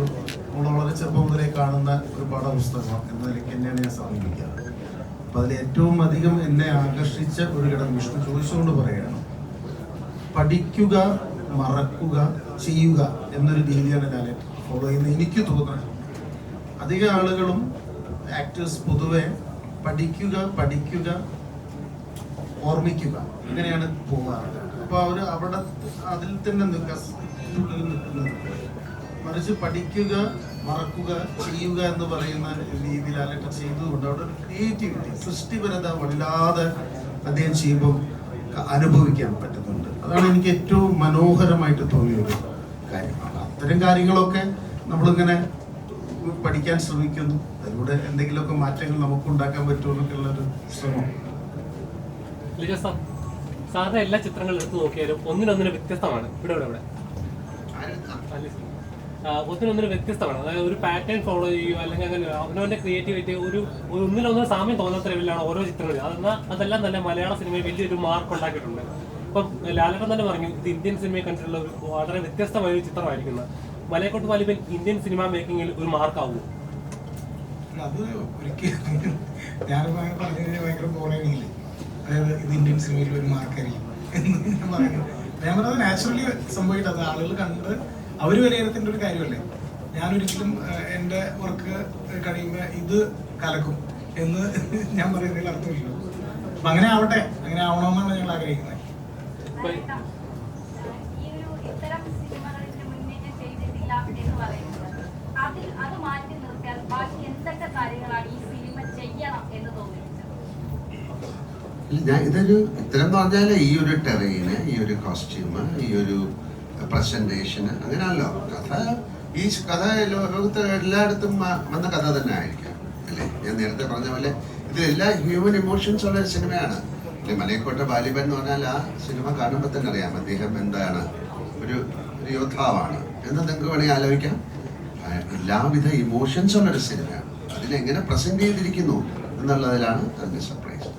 നമ്മൾ വളരെ ചെറുപ്പം മുതലേ കാണുന്ന ഒരു പാഠപുസ്തകം എന്ന നിലയ്ക്ക് തന്നെയാണ് ഞാൻ സമീപിക്കാറ്. അപ്പം അതിൽ ഏറ്റവും അധികം എന്നെ ആകർഷിച്ച ഒരു ഘടകം വിഷ്ണു ചോദിച്ചുകൊണ്ട് പറയുകയാണ്, പഠിക്കുക, മറക്കുക, ചെയ്യുക എന്നൊരു രീതിയാണ് ലാലേട്ടൻ ഫോളോ ചെയ്യുന്നത്. എനിക്ക് തോന്നുന്നത് അധിക ആളുകളും ആക്ടേഴ്സ് പൊതുവെ പഠിക്കുക, ഓർമ്മിക്കുക, ഇങ്ങനെയാണ് പോകാറ്. അപ്പോൾ അവർ അവിടെ അതിൽ തന്നെ നിൽക്കുന്നത്. മറിച്ച് പഠിക്കുക, മറക്കുക, ചെയ്യുക എന്ന് പറയുന്ന രീതിയിലായിട്ട് ചെയ്തുകൊണ്ട് അവിടെ ഒരു ക്രിയേറ്റിവിറ്റി, സൃഷ്ടിപരത വല്ലാതെ അദ്ദേഹം ചെയ്യുമ്പോൾ അനുഭവിക്കാൻ പറ്റുന്നുണ്ട്. അതാണ് എനിക്ക് ഏറ്റവും മനോഹരമായിട്ട് തോന്നിയൊരു കാര്യമാണ്. അത്തരം കാര്യങ്ങളൊക്കെ നമ്മളിങ്ങനെ പഠിക്കാൻ ശ്രമിക്കുന്നു. അതിലൂടെ എന്തെങ്കിലുമൊക്കെ മാറ്റങ്ങൾ നമുക്ക് ഉണ്ടാക്കാൻ പറ്റുമെന്നൊക്കെയുള്ളൊരു ശ്രമം. ലിജോ സാർ സാറിന്റെ എല്ലാ ചിത്രങ്ങളും എടുത്തു നോക്കിയാലും ഒന്നിനൊന്നിന് വ്യത്യസ്തമാണ്. ഒന്നിനൊന്നിന് വ്യത്യസ്തമാണ്. അതായത് ഒരു പാറ്റേൺ ഫോളോ ചെയ്യുക അല്ലെങ്കിൽ അങ്ങനെ അവനവന്റെ ക്രിയേറ്റിവിറ്റി ഒന്നിനൊന്നിന് സാമ്യം തോന്നാത്ത ലെവലിലാണ് ഓരോ ചിത്രങ്ങളും. അതെല്ലാം തന്നെ മലയാള സിനിമയിൽ വലിയൊരു മാർക്ക് ഉണ്ടാക്കിയിട്ടുണ്ട്. ഇപ്പം ലാലേട്ടൻ തന്നെ പറഞ്ഞു, ഇത് ഇന്ത്യൻ സിനിമയെ കണ്ടിട്ടുള്ള ഒരു വളരെ വ്യത്യസ്തമായ ഒരു ചിത്രമായിരിക്കുന്നത്. മലയക്കോട്ടെ വാലിബൻ ഇന്ത്യൻ സിനിമ മേക്കിങ്ങിൽ ഒരു മാർക്കാവുമോ? അത് ഒരിക്കലും ഞാൻ പറഞ്ഞു കഴിഞ്ഞാൽ ഭയങ്കര ബോറായിരിക്കില്ലേ. അതായത് ഇത് ഇന്ത്യൻ സിനിമയിൽ ഒരു മാർക്കായിരിക്കും എന്ന് ഞാൻ പറയുന്നത്. ഞാൻ പറഞ്ഞത് നാച്ചുറലി സംഭവിച്ചത്. അത് ആളുകൾ കണ്ട് അവർ വിലയിരുത്തേണ്ട ഒരു കാര്യമല്ലേ. ഞാനൊരിക്കലും എൻ്റെ വർക്ക് കഴിയുമ്പോൾ ഇത് കലക്കും എന്ന് ഞാൻ പറയുന്നതിൽ അർത്ഥമില്ല. അപ്പം അങ്ങനെ ആവട്ടെ, അങ്ങനെ ആവണമെന്നാണ് ഞങ്ങൾ ആഗ്രഹിക്കുന്നത്. ഇതൊരു ഇത്തരം എന്ന് പറഞ്ഞാല് ഈ ഒരു ടെറൈന്, ഈ ഒരു കോസ്റ്റ്യൂം, ഈ ഒരു പ്രസന്റേഷന് അങ്ങനെയല്ലോ. ഈ കഥ ലോകത്ത് എല്ലായിടത്തും വന്ന കഥ തന്നെ ആയിരിക്കാം അല്ലേ. ഞാൻ നേരത്തെ പറഞ്ഞ പോലെ ഇതിലെല്ലാ ഹ്യൂമൻ ഇമോഷൻസ് ഉള്ള ഒരു സിനിമയാണ് അല്ലെ. മലയക്കോട്ടെ വാലിബൻ എന്ന് പറഞ്ഞാൽ ആ സിനിമ കാണുമ്പോൾ തന്നെ അറിയാം അദ്ദേഹം എന്താണ്, ഒരു യോദ്ധാവാണ് എന്ന് നിങ്ങൾക്ക് വേണമെങ്കിൽ ആലോചിക്കാം. എല്ലാവിധ ഇമോഷൻസ് ഉള്ളൊരു സിനിമയാണ്. അതിലെങ്ങനെ പ്രസന്റ് ചെയ്തിരിക്കുന്നു എന്നുള്ളതിലാണ് അതിൻ്റെ സർപ്രൈസ്.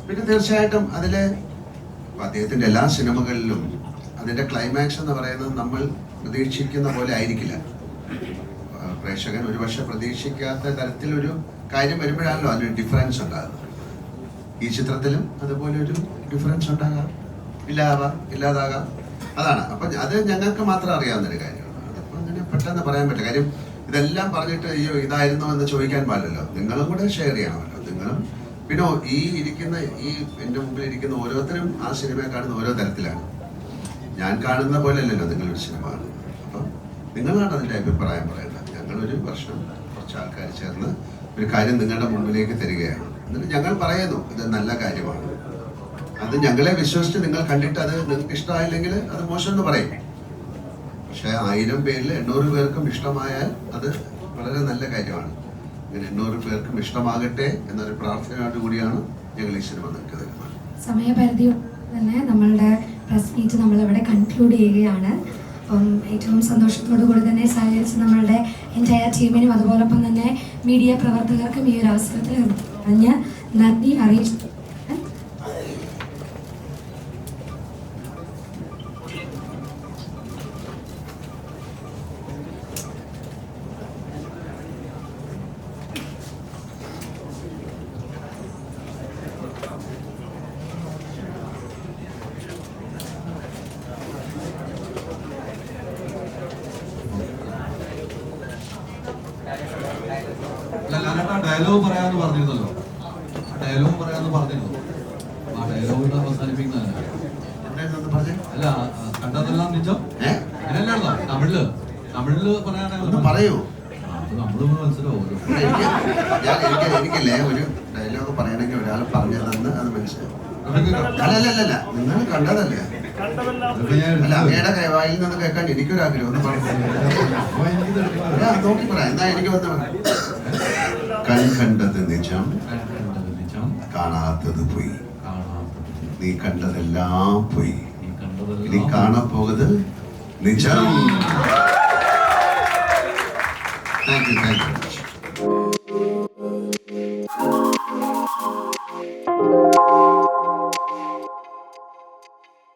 പിന്നെ തീർച്ചയായിട്ടും അതിലെ അദ്ദേഹത്തിൻ്റെ എല്ലാ സിനിമകളിലും അതിൻ്റെ ക്ലൈമാക്സ് എന്ന് പറയുന്നത് നമ്മൾ പ്രതീക്ഷിക്കുന്ന പോലെ ആയിരിക്കില്ല. പ്രേക്ഷകൻ ഒരുപക്ഷെ പ്രതീക്ഷിക്കാത്ത തരത്തിലൊരു കാര്യം വരുമ്പോഴാണല്ലോ അതിനൊരു ഡിഫറൻസ് ഉണ്ടാകുന്നത്. ഈ ചിത്രത്തിലും അതുപോലെ ഒരു ഡിഫറൻസ് ഉണ്ടാകാം, ഇല്ലാതാകാം. അതാണ്. അപ്പം അത് ഞങ്ങൾക്ക് മാത്രം അറിയാവുന്നൊരു കാര്യമാണ്. അതപ്പോൾ അങ്ങനെ പെട്ടെന്ന് പറയാൻ പറ്റില്ല. കാര്യം ഇതെല്ലാം പറഞ്ഞിട്ട് അയ്യോ ഇതായിരുന്നോ എന്ന് ചോദിക്കാൻ പാടില്ലല്ലോ. നിങ്ങളും കൂടെ ഷെയർ ചെയ്യണമല്ലോ. നിങ്ങളും പിന്നെ ഈ എൻ്റെ മുമ്പിൽ ഇരിക്കുന്ന ഓരോരുത്തരും ആ സിനിമയെ കാണുന്ന ഓരോ തരത്തിലാണ്. ഞാൻ കാണുന്ന പോലെ അല്ലല്ലോ നിങ്ങളൊരു സിനിമ കാണുന്നത്. അപ്പം നിങ്ങളാണ് അതിൻ്റെ അഭിപ്രായം പറയേണ്ടത്. ഞങ്ങളൊരു വർഷം കുറച്ച് ആൾക്കാർ ചേർന്ന് ഒരു കാര്യം നിങ്ങളുടെ മുമ്പിലേക്ക് തരികയാണ്. എന്നിട്ട് ഞങ്ങൾ പറയുന്നു ഇത് നല്ല കാര്യമാണ്. അത് ഞങ്ങളെ വിശ്വസിച്ച് നിങ്ങൾ കണ്ടിട്ട് അത് നിങ്ങൾക്ക് ഇഷ്ടമായില്ലെങ്കിൽ അത് മോശം എന്ന് പറയും. പക്ഷെ 1000 പേരിൽ 800 പേർക്കും ഇഷ്ടമായാൽ അത് വളരെ നല്ല കാര്യമാണ്. ഇങ്ങനെ 800 പേർക്കും ഇഷ്ടമാകട്ടെ എന്നൊരു പ്രാർത്ഥനയോട് കൂടിയാണ് ഞങ്ങൾ ഈ സിനിമ നിങ്ങൾക്ക് തരുന്നത്. സമയപരിധി തന്നെ നമ്മളുടെ പ്രസ് മീറ്റ് നമ്മളിവിടെ കൺക്ലൂഡ് ചെയ്യുകയാണ്. അപ്പം ഏറ്റവും സന്തോഷത്തോടു കൂടി തന്നെ സഹകരിച്ച് നമ്മളുടെ എൻറ്റയർ ടീമിനും അതുപോലൊപ്പം തന്നെ മീഡിയ പ്രവർത്തകർക്കും ഈ ഒരു അവസരത്തിൽ പറഞ്ഞ് നന്ദി അറിയിച്ചു. ഡയലോഗ് പറയാന്ന് പറഞ്ഞിരുന്നല്ലോ, ആ ഡയലോഗ് പറയാന്ന് പറഞ്ഞിരുന്നു. ആ ഡയലോഗ് അവസാനിപ്പിക്കുന്നതല്ല. അല്ല, കണ്ടതെല്ലാം നിജം അങ്ങനെയല്ലായിരുന്നോ? തമിഴില് പറയാനാണ് പറയൂ. നമ്മള് മനസ്സിലാവുമല്ലോ. എനിക്കല്ലേ ഒരു ഡയലോഗ് പറയണമെങ്കിൽ ഒരാൾ പറഞ്ഞു തന്ന് അത് മനസ്സിലാവും. അല്ലല്ല, നിങ്ങൾ കണ്ടതല്ലേ? അല്ല, അങ്ങയുടെ വായിൽ നിന്ന് കേൾക്കാൻ എനിക്കൊരാഗ്രഹം ഒന്ന് നോക്കി പറയാം. എന്നാ എനിക്ക് വന്ന് കണ്ടത് നിജം, കാണാത്തത് പോയി, നീ കണ്ടതെല്ലാം പോയി, ഇനി കാണാൻ പോകുന്നത് നിജം. Thank you.